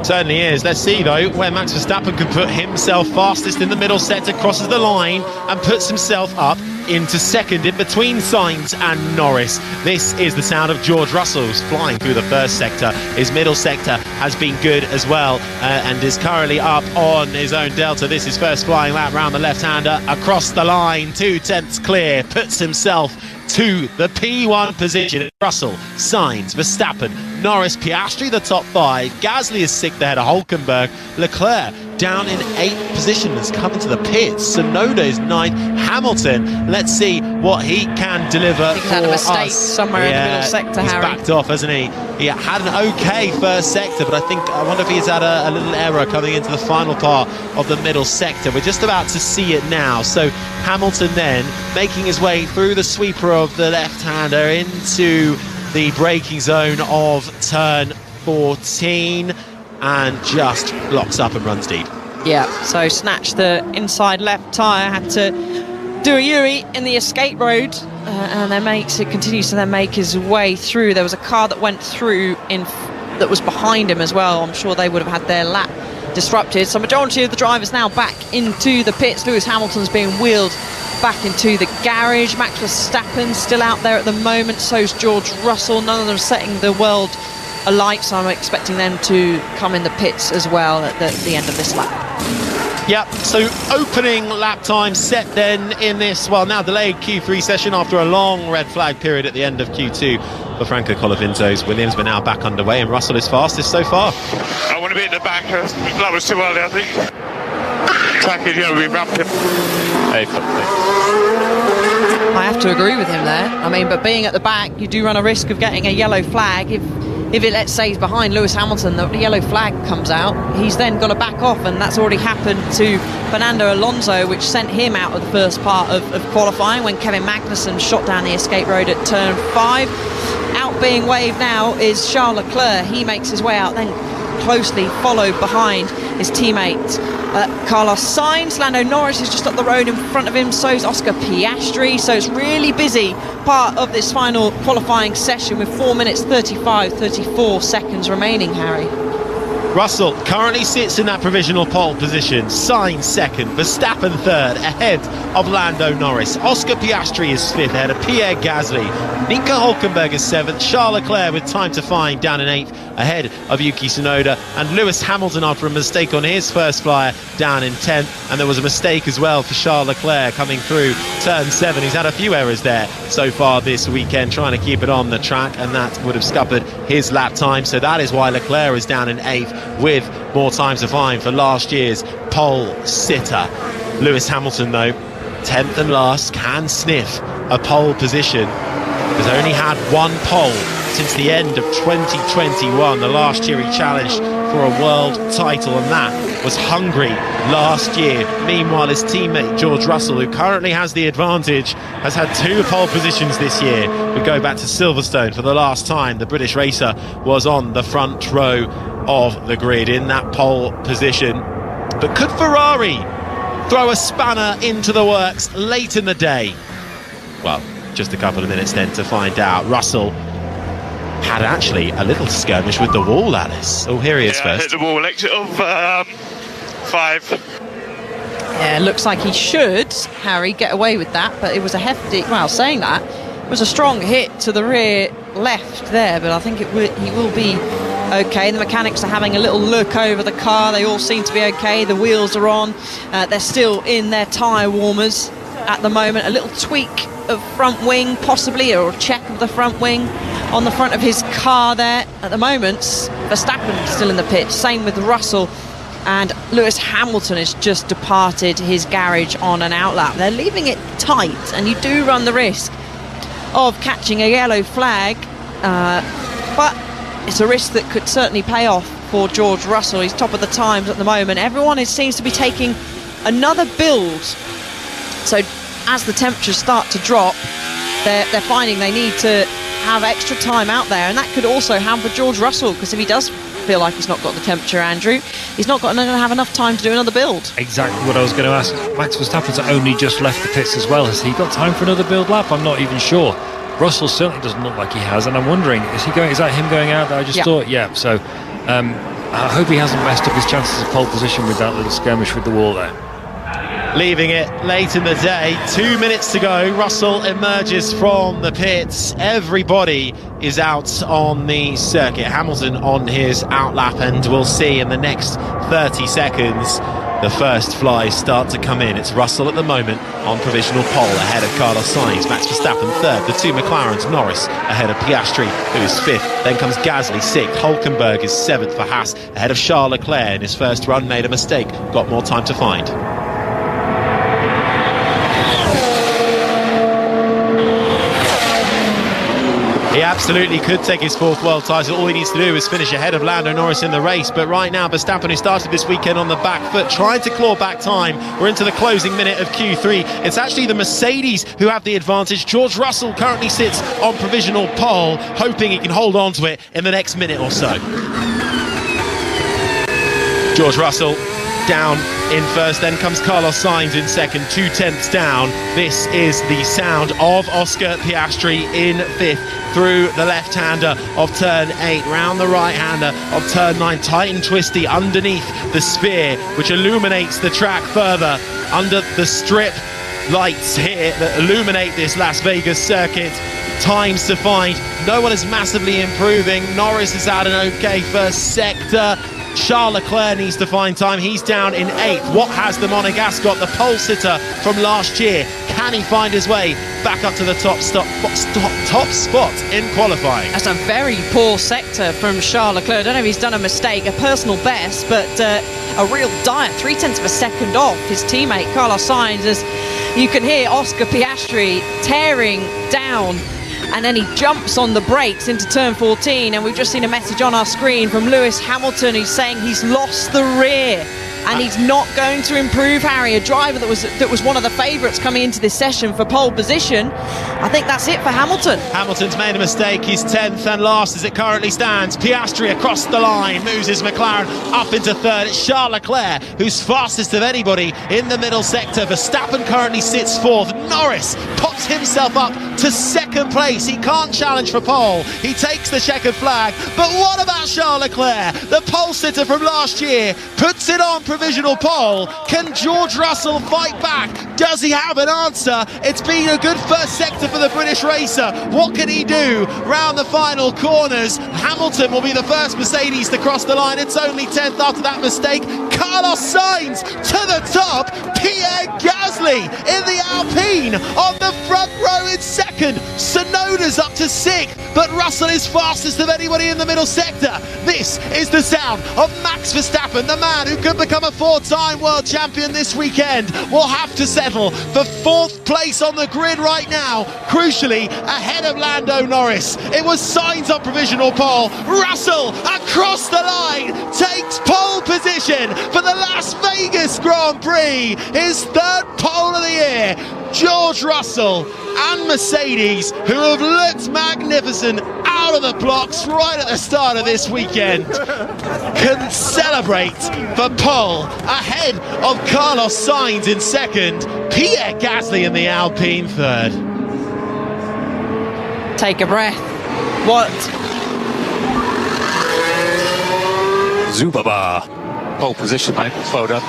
[SPEAKER 2] Certainly is. Let's see, though, where Max Verstappen can put himself fastest in the middle sector, crosses the line and puts himself up into second in between Sainz and Norris. This is the sound of George Russell, who's flying through the first sector. His middle sector has been good as well, and is currently up on his own delta. This is first flying lap round the left-hander, across the line, 2 tenths clear, puts himself to the P1 position. Russell, Sainz, Verstappen, Norris, Piastri, the top 5. Gasly is 6th ahead of Hulkenberg. Leclerc down in 8th position, has come into the pits. Tsunoda is 9th. Hamilton, let's see what he can deliver
[SPEAKER 3] He's
[SPEAKER 2] for
[SPEAKER 3] had a mistake
[SPEAKER 2] us.
[SPEAKER 3] somewhere in the middle sector,
[SPEAKER 2] he's
[SPEAKER 3] Harry.
[SPEAKER 2] Backed off, hasn't he? He had an okay first sector, but I wonder if he's had a little error coming into the final part of the middle sector. We're just about to see it now. So Hamilton then making his way through the sweeper of the left-hander into the braking zone of turn 14 and just locks up and runs deep.
[SPEAKER 3] Yeah, so snatched the inside left tyre, had to do a Yuri in the escape road, and then continues to then make his way through. There was a car that went through that was behind him as well. I'm sure they would have had their lap disrupted. So majority of the drivers now back into the pits. Lewis Hamilton's being wheeled back into the garage. Max Verstappen still out there at the moment, so's George Russell. None of them setting the world alight, so I'm expecting them to come in the pits as well at the end of this lap.
[SPEAKER 2] Yep, so opening lap time set then in this, well, now delayed Q3 session after a long red flag period at the end of Q2 for Franco Colapinto's Williams. We're now back underway and Russell is fastest so far.
[SPEAKER 7] I want to be at the back. That was too early, I think. Track is going to be rapid.
[SPEAKER 3] I have to agree with him there. I mean, but being at the back, you do run a risk of getting a yellow flag. If it, let's say, is behind Lewis Hamilton, the yellow flag comes out, he's then got to back off, and that's already happened to Fernando Alonso, which sent him out of the first part of qualifying when Kevin Magnussen shot down the escape road at turn 5. Out being waved now is Charles Leclerc. He makes his way out, then closely followed behind his teammate Carlos Sainz. Lando Norris is just up the road in front of him, so is Oscar Piastri. So it's really busy part of this final qualifying session with 4 minutes 34 seconds remaining, Harry.
[SPEAKER 2] Russell currently sits in that provisional pole position. Sainz second, Verstappen third, ahead of Lando Norris. Oscar Piastri is 5th, ahead of Pierre Gasly. Nico Hulkenberg is 7th. Charles Leclerc with time to find down in 8th, ahead of Yuki Tsunoda. And Lewis Hamilton, after a mistake on his first flyer, down in 10th. And there was a mistake as well for Charles Leclerc coming through turn 7. He's had a few errors there so far this weekend, trying to keep it on the track, and that would have scuppered his lap time. So that is why Leclerc is down in 8th, with more time to find for last year's pole sitter. Lewis Hamilton, though, 10th and last, can sniff a pole position. Has only had one pole since the end of 2021, the last year he challenged for a world title, and that was hungry last year. Meanwhile, his teammate George Russell, who currently has the advantage, has had 2 pole positions this year. We go back to Silverstone for the last time. The British racer was on the front row of the grid in that pole position. But could Ferrari throw a spanner into the works late in the day? Well, just a couple of minutes then to find out. Russell had actually a little skirmish with the wall, Alice. Oh, here he is first.
[SPEAKER 7] Hit the wall, exit of 5.
[SPEAKER 3] Yeah, looks like he should, Harry, get away with that, but it was a hefty, well, saying that, it was a strong hit to the rear left there, but I think he will be okay. The mechanics are having a little look over the car. They all seem to be okay. The wheels are on. They're still in their tyre warmers at the moment. A little tweak of front wing, possibly, or a check of the front wing on the front of his car there. At the moment, Verstappen still in the pit. Same with Russell. And Lewis Hamilton has just departed his garage on an outlap. They're leaving it tight, and you do run the risk of catching a yellow flag, but it's a risk that could certainly pay off for George Russell. He's top of the times at the moment. Everyone seems to be taking another build. So as the temperatures start to drop, they're finding they need to have extra time out there, and that could also hamper George Russell, because if he does feel like he's not got the temperature, Andrew, he's not going to have enough time to do another build.
[SPEAKER 5] Exactly what I was going to ask. Max Verstappen's only just left the pits as well. Has he got time for another build lap? I'm not even sure. Russell certainly doesn't look like he has, and I'm wondering, is that him going out? I just thought, yeah. So I hope he hasn't messed up his chances of pole position with that little skirmish with the wall there.
[SPEAKER 2] Leaving it late in the day, 2 minutes to go. Russell emerges from the pits. Everybody is out on the circuit. Hamilton on his outlap, and we'll see in the next 30 seconds the first flies start to come in. It's Russell at the moment on provisional pole, ahead of Carlos Sainz. Max Verstappen third. The 2 McLarens, Norris ahead of Piastri, who is fifth. Then comes Gasly sixth. Hülkenberg is seventh for Haas, ahead of Charles Leclerc. In his first run, made a mistake. Got more time to find. He absolutely could take his 4th world title. All he needs to do is finish ahead of Lando Norris in the race. But right now, Verstappen, who started this weekend on the back foot, trying to claw back time. We're into the closing minute of Q3. It's actually the Mercedes who have the advantage. George Russell currently sits on provisional pole, hoping he can hold on to it in the next minute or so. George Russell down in first, then comes Carlos Sainz in second, 2/10 down. This is the sound of Oscar Piastri in fifth, through the left-hander of turn 8, round the right-hander of turn 9, tight and twisty underneath the sphere, which illuminates the track further under the strip lights here that illuminate this Las Vegas circuit. Times to find. No one is massively improving. Norris is out an okay first sector. Charles Leclerc needs to find time. He's down in 8th. What has the Monegasque got? The pole sitter from last year. Can he find his way back up to the top spot in qualifying?
[SPEAKER 3] That's a very poor sector from Charles Leclerc. I don't know if he's done a mistake, a personal best, but a real diet. 0.3 of a second off his teammate Carlos Sainz, as you can hear Oscar Piastri tearing down. And then he jumps on the brakes into turn 14, and we've just seen a message on our screen from Lewis Hamilton, who's saying he's lost the rear and he's not going to improve, Harry. A driver that was one of the favourites coming into this session for pole position. I think that's it for Hamilton.
[SPEAKER 2] Hamilton's made a mistake. He's 10th and last as it currently stands. Piastri across the line moves his McLaren up into third. It's Charles Leclerc who's fastest of anybody in the middle sector. Verstappen currently sits 4th. Norris pops himself up to 2nd place. He can't challenge for pole. He takes the checkered flag. But what about Charles Leclerc? The pole sitter from last year puts it on provisional pole. Can George Russell fight back? Does he have an answer? It's been a good first sector for the British racer. What can he do round the final corners? Hamilton will be the first Mercedes to cross the line. It's only 10th after that mistake. Carlos Sainz to the top. Pierre Gasly in the Alpine on the front row in second. Tsunoda's up to 6th, but Russell is fastest of anybody in the middle sector. This is the sound of Max Verstappen, the man who could become a 4-time world champion this weekend. Will have to settle for 4th place on the grid right now, crucially ahead of Lando Norris. It was Sainz on provisional pole. Russell across the line takes pole position for the Las Vegas Grand Prix, his third pole of the year. George Russell and Mercedes, who have looked magnificent out of the blocks right at the start of this weekend, can celebrate for pole ahead of Carlos Sainz in second, Pierre Gasly in the Alpine third.
[SPEAKER 3] Take a breath. What?
[SPEAKER 11] Zubaba.
[SPEAKER 8] Pole position, mate. Well done.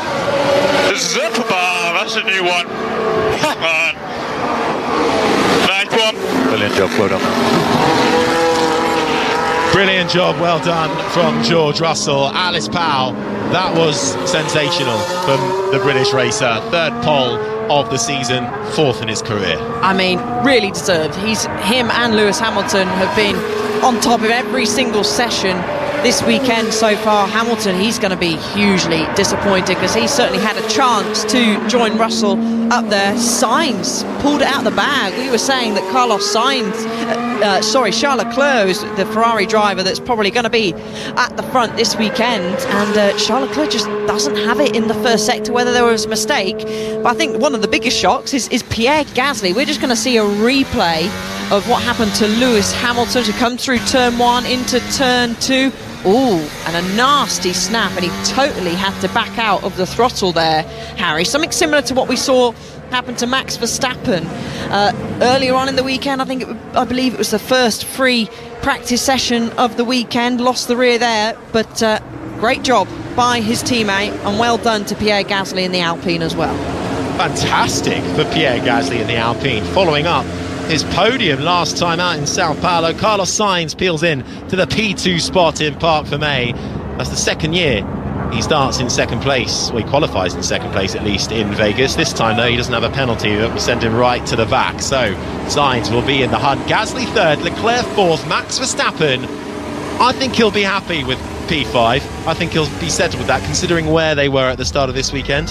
[SPEAKER 7] Zubaba, that's a new one. Come on. Nice one.
[SPEAKER 8] Brilliant job. Well done.
[SPEAKER 2] Brilliant job, well done from George Russell. Alice Powell, that was sensational from the British racer. Third pole of the season, fourth in his career.
[SPEAKER 3] I mean, really deserved. Him and Lewis Hamilton have been on top of every single session this weekend so far. Hamilton, he's going to be hugely disappointed because he certainly had a chance to join Russell up there. Sainz pulled it out of the bag. We were saying that Charles Leclerc is the Ferrari driver that's probably going to be at the front this weekend, and Charles Leclerc just doesn't have it in the first sector, whether there was a mistake. But I think one of the biggest shocks is Pierre Gasly. We're just going to see a replay of what happened to Lewis Hamilton to come through turn 1 into turn 2. Ooh, and a nasty snap, and he totally had to back out of the throttle there, Harry. Something similar to what we saw happen to Max Verstappen earlier on in the weekend. I believe it was the first free practice session of the weekend. Lost the rear there, but great job by his teammate, and well done to Pierre Gasly in the Alpine as well.
[SPEAKER 2] Fantastic for Pierre Gasly in the Alpine, following up his podium last time out in Sao Paulo. Carlos Sainz peels in to the P2 spot in Parc Fermé. That's the second year he starts in second place. Well, he qualifies in second place at least in Vegas. This time though, he doesn't have a penalty that will send him right to the back, so Sainz will be in the hunt. Gasly third, Leclerc fourth, Max Verstappen, I think he'll be happy with P5. I think he'll be settled with that, considering where they were at the start of this weekend.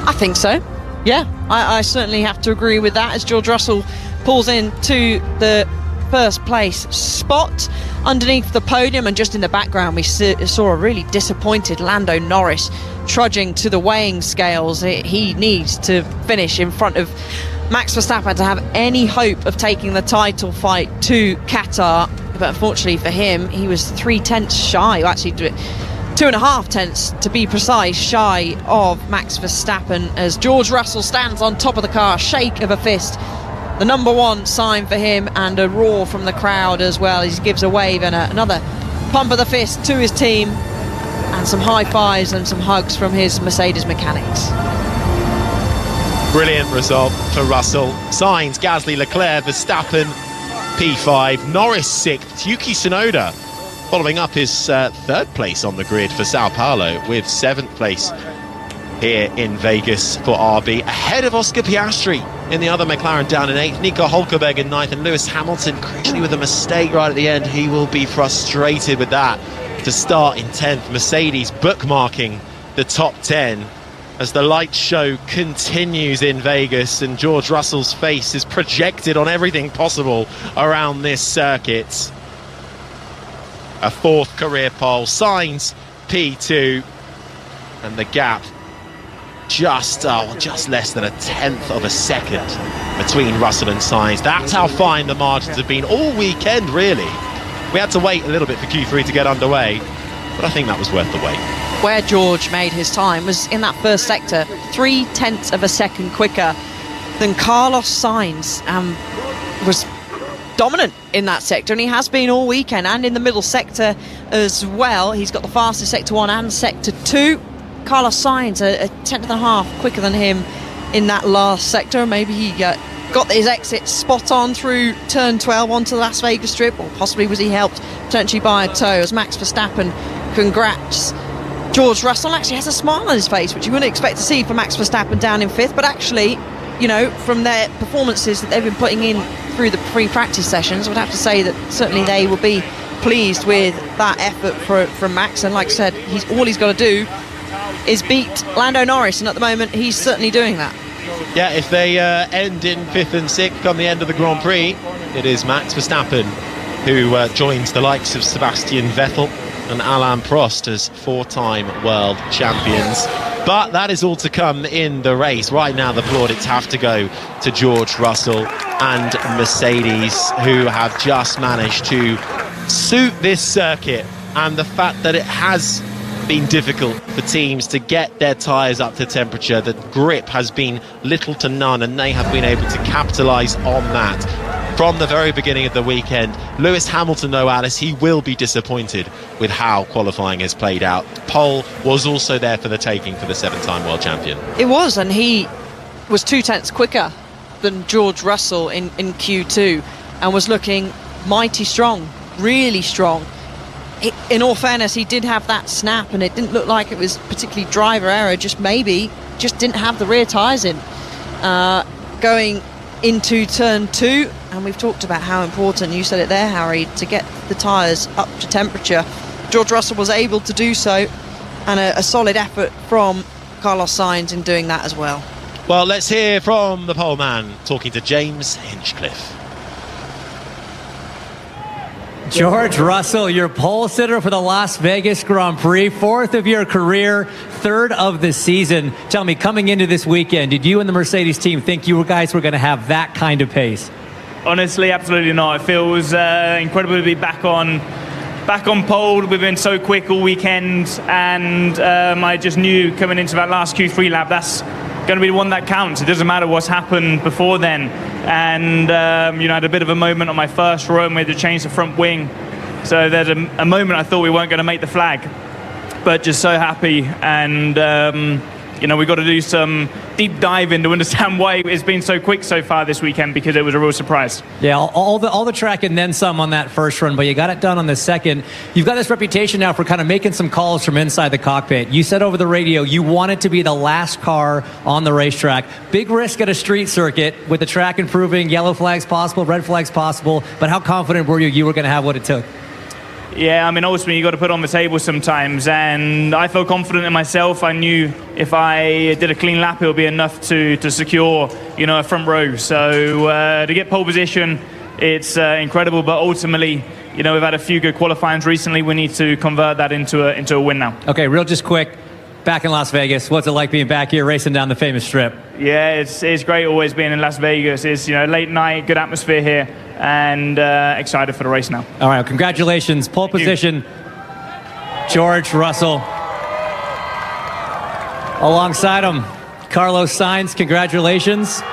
[SPEAKER 3] I think so. Yeah, I certainly have to agree with that as George Russell pulls into the first place spot underneath the podium, and just in the background we saw a really disappointed Lando Norris trudging to the weighing scales. He needs to finish in front of Max Verstappen to have any hope of taking the title fight to Qatar, but unfortunately for him, he was 3/10 shy, actually 2.5 tenths to be precise, shy of Max Verstappen, as George Russell stands on top of the car, shake of a fist, the number one sign for him, and a roar from the crowd as well. He gives a wave and another pump of the fist to his team, and some high fives and some hugs from his Mercedes mechanics.
[SPEAKER 2] Brilliant result for Russell. Sainz, Gasly, Leclerc, Verstappen, P5, Norris 6th, Yuki Tsunoda following up his third place on the grid for Sao Paulo with 7th place here in Vegas for RB, ahead of Oscar Piastri in the other McLaren down in 8th, Nico Hülkenberg in 9th, and Lewis Hamilton crucially with a mistake right at the end. He will be frustrated with that to start in 10th. Mercedes bookmarking the top 10 as the light show continues in Vegas, and George Russell's face is projected on everything possible around this circuit. A fourth career pole, Sainz P2, and the gap just less than 1/10 of a second between Russell and Sainz. That's how fine the margins have been all weekend, really. We had to wait a little bit for Q3 to get underway, but I think that was worth the wait.
[SPEAKER 3] Where George made his time was in that first sector, 0.3 of a second quicker than Carlos Sainz, was dominant in that sector, and he has been all weekend, and in the middle sector as well. He's got the fastest sector 1 and sector 2. Carlos Sainz a 1/10.5 quicker than him in that last sector. Maybe he got his exit spot on through turn 12 onto the Las Vegas Strip, or possibly was he helped potentially by a toe, as Max Verstappen congrats George Russell. Actually has a smile on his face, which you wouldn't expect to see for Max Verstappen down in 5th, but actually, you know, from their performances that they've been putting in through the pre-practice sessions, I would have to say that certainly they will be pleased with that effort from Max. And like I said, all he's got to do is beat Lando Norris, and at the moment he's certainly doing that.
[SPEAKER 2] Yeah, if they end in 5th and 6th come the end of the Grand Prix, it is Max Verstappen who joins the likes of Sebastian Vettel and Alain Prost as 4-time world champions. But that is all to come in the race. Right now, the plaudits have to go to George Russell and Mercedes, who have just managed to suit this circuit, and the fact that it has been difficult for teams to get their tyres up to temperature. The grip has been little to none, and they have been able to capitalise on that from the very beginning of the weekend. Lewis Hamilton, though, Alice, he will be disappointed with how qualifying has played out. Pole was also there for the taking for the 7-time world champion.
[SPEAKER 3] It was, and he was 2 tenths quicker than George Russell in Q2 and was looking mighty strong, really strong. In all fairness, he did have that snap, and it didn't look like it was particularly driver error, just didn't have the rear tyres in going into turn 2. And we've talked about how important, you said it there, Harry, to get the tyres up to temperature. George Russell was able to do so, and a solid effort from Carlos Sainz in doing that as well.
[SPEAKER 2] Well, let's hear from the pole man talking to James Hinchcliffe.
[SPEAKER 6] George Russell, your pole sitter for the Las Vegas Grand Prix, 4th of your career, 3rd of the season. Tell me, coming into this weekend, did you and the Mercedes team think you guys were going to have that kind of pace?
[SPEAKER 22] Honestly, absolutely not. It feels incredible to be back on pole. We've been so quick all weekend, and I just knew coming into that last Q3 lap, that's going to be the one that counts. It doesn't matter what's happened before then. And I had a bit of a moment on my first run where they changed the front wing. So there's a moment I thought we weren't going to make the flag, but just so happy. And we've got to do some deep diving to understand why it's been so quick so far this weekend, because it was a real surprise.
[SPEAKER 6] Yeah, all the track and then some on that first run, but you got it done on the second. You've got this reputation now for kind of making some calls from inside the cockpit. You said over the radio you wanted to be the last car on the racetrack. Big risk at a street circuit with the track improving, yellow flags possible, red flags possible, but how confident were you were going to have what it took?
[SPEAKER 22] Yeah, I mean, ultimately, you got to put on the table sometimes, and I felt confident in myself. I knew if I did a clean lap, it would be enough to secure, a front row. So to get pole position, it's incredible. But ultimately, we've had a few good qualifyings recently. We need to convert that into a win now.
[SPEAKER 6] Okay, just quick. Back in Las Vegas, what's it like being back here racing down the famous strip?
[SPEAKER 22] Yeah, it's great always being in Las Vegas. It's late night, good atmosphere here, and excited for the race now.
[SPEAKER 6] All right, well, congratulations. Pole position, George Russell. Alongside him, Carlos Sainz, congratulations.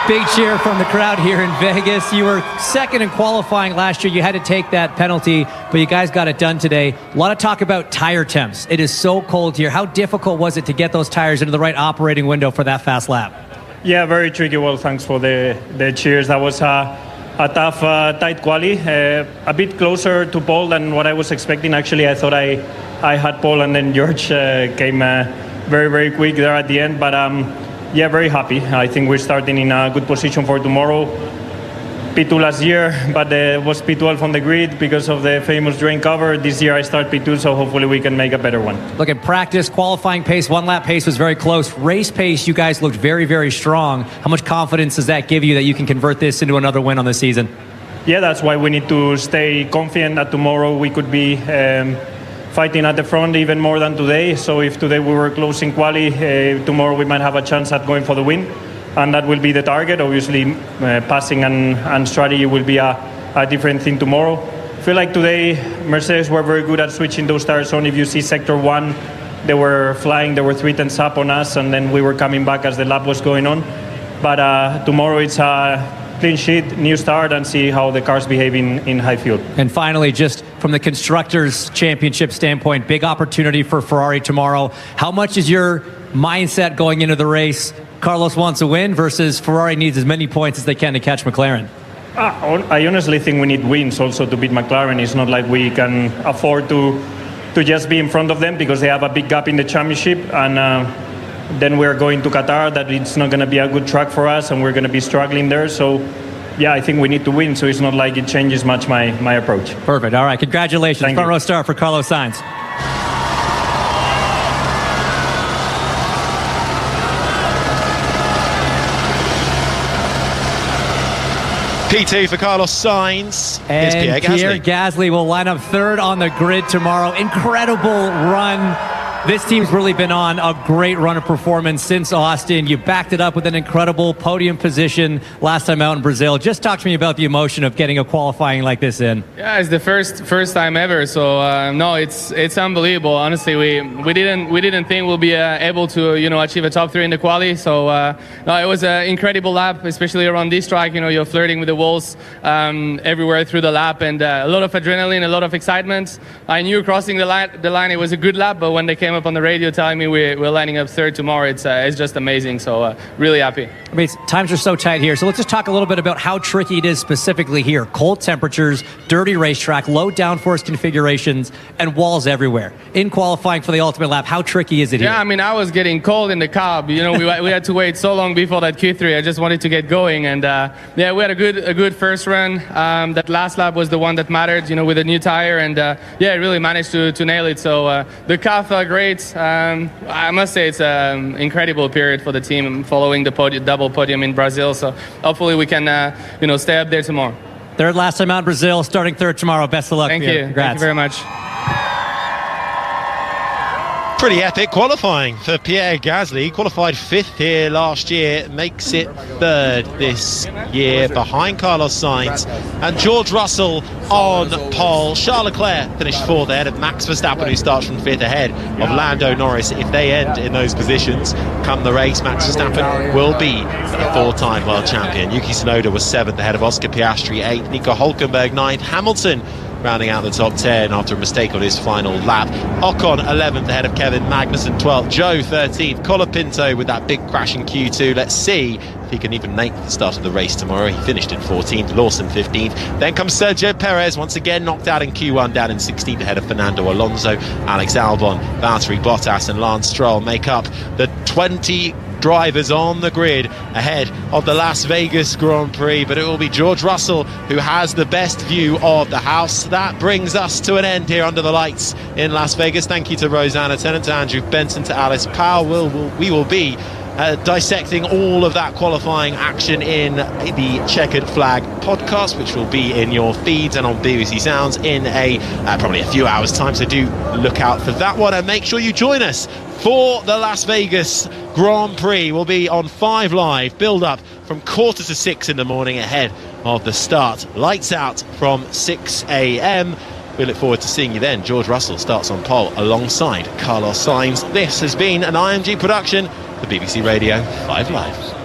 [SPEAKER 6] Big cheer from the crowd here in Vegas. You were second in qualifying last year. You had to take that penalty, but you guys got it done today. A lot of talk about tire temps. It is so cold here. How difficult was it to get those tires into the right operating window for that fast lap?
[SPEAKER 22] Yeah, very tricky. Well, thanks for the cheers. That was a tough, tight quali. A bit closer to pole than what I was expecting. Actually, I thought I had pole, and then George came very, very quick there at the end. But yeah, very happy. I think we're starting in a good position for tomorrow. P2 last year, but was P12 on the grid because of the famous drain cover. This year I start P2, so hopefully we can make a better one.
[SPEAKER 6] Look, at practice, qualifying pace, 1 lap pace was very close. Race pace, you guys looked very, very strong. How much confidence does that give you that you can convert this into another win on the season?
[SPEAKER 22] Yeah, that's why we need to stay confident that tomorrow we could be fighting at the front even more than today. So if today we were close in quali, tomorrow we might have a chance at going for the win. And that will be the target. Obviously, passing and strategy will be a different thing tomorrow. I feel like today, Mercedes were very good at switching those tires on. If you see sector 1, they were flying, they were 3 tenths up on us, and then we were coming back as the lap was going on. But tomorrow it's a clean sheet, new start, and see how the cars behave in high field.
[SPEAKER 6] And finally, just from the Constructors' Championship standpoint, big opportunity for Ferrari tomorrow. How much is your mindset going into the race? Carlos wants a win versus Ferrari needs as many points as they can to catch McLaren.
[SPEAKER 22] I honestly think we need wins also to beat McLaren. It's not like we can afford to just be in front of them because they have a big gap in the championship, and then we're going to Qatar, that it's not going to be a good track for us, and we're going to be struggling there. So yeah, I think we need to win, so it's not like it changes much my approach.
[SPEAKER 6] Perfect. All right, congratulations.
[SPEAKER 22] Thank
[SPEAKER 6] Front
[SPEAKER 22] you.
[SPEAKER 6] row start for Carlos Sainz.
[SPEAKER 2] P2 for Carlos Sainz.
[SPEAKER 6] And Pierre Gasly will line up third on the grid tomorrow. Incredible run. This team's really been on a great run of performance since Austin. You backed it up with an incredible podium position last time out in Brazil. Just talk to me about the emotion of getting a qualifying like this in.
[SPEAKER 4] Yeah, it's the first time ever. So no, it's unbelievable. Honestly, we didn't think we'll be able to achieve a top 3 in the quali. So no, it was an incredible lap, especially around this track. You're flirting with the walls everywhere through the lap, and a lot of adrenaline, a lot of excitement. I knew crossing the line it was a good lap, but when they came up on the radio telling me we're lining up third tomorrow, it's just amazing. So really happy.
[SPEAKER 6] I mean, times are so tight here. So let's just talk a little bit about how tricky it is specifically here. Cold temperatures, dirty racetrack, low downforce configurations, and walls everywhere. In qualifying for the ultimate lap, how tricky is it here?
[SPEAKER 4] Yeah, I mean, I was getting cold in the cab. We had to wait so long before that Q3. I just wanted to get going, and yeah, we had a good first run. That last lap was the one that mattered, with a new tire, and yeah, I really managed to nail it. So the car felt great. I must say it's an incredible period for the team following the double podium in Brazil. So hopefully we can, stay up there tomorrow.
[SPEAKER 6] Third last time out in Brazil, starting third tomorrow. Best of luck.
[SPEAKER 4] Thank you.
[SPEAKER 6] Congrats.
[SPEAKER 4] Thank you very much.
[SPEAKER 2] Pretty epic qualifying for Pierre Gasly. Qualified 5th here last year, makes it 3rd this year behind Carlos Sainz and George Russell on pole. Charles Leclerc finished 4th ahead of Max Verstappen, who starts from 5th ahead of Lando Norris. If they end in those positions come the race, Max Verstappen will be a 4-time world champion. Yuki Tsunoda was 7th ahead of Oscar Piastri, 8th, Nico Hülkenberg 9th, Hamilton rounding out the top 10 after a mistake on his final lap. Ocon 11th ahead of Kevin Magnussen, 12th. Joe 13th. Colapinto with that big crash in Q2. Let's see if he can even make the start of the race tomorrow. He finished in 14th. Lawson 15th. Then comes Sergio Perez, once again knocked out in Q1, down in 16th ahead of Fernando Alonso. Alex Albon, Valtteri Bottas and Lance Stroll make up the 20 drivers on the grid ahead of the Las Vegas Grand Prix, but it will be George Russell who has the best view of the house. That brings us to an end here under the lights in Las Vegas. Thank you to Rosanna Tennant, to Andrew Benson, to Alice Powell. We will be dissecting all of that qualifying action in the Checkered Flag podcast, which will be in your feeds and on BBC Sounds in probably a few hours time, so do look out for that one and make sure you join us for the Las Vegas Grand Prix. We'll be on 5 Live, build up from 5:45 in the morning ahead of the start. Lights out from 6 a.m. We look forward to seeing you then. George Russell starts on pole alongside Carlos Sainz. This has been an IMG production for BBC Radio 5 Live.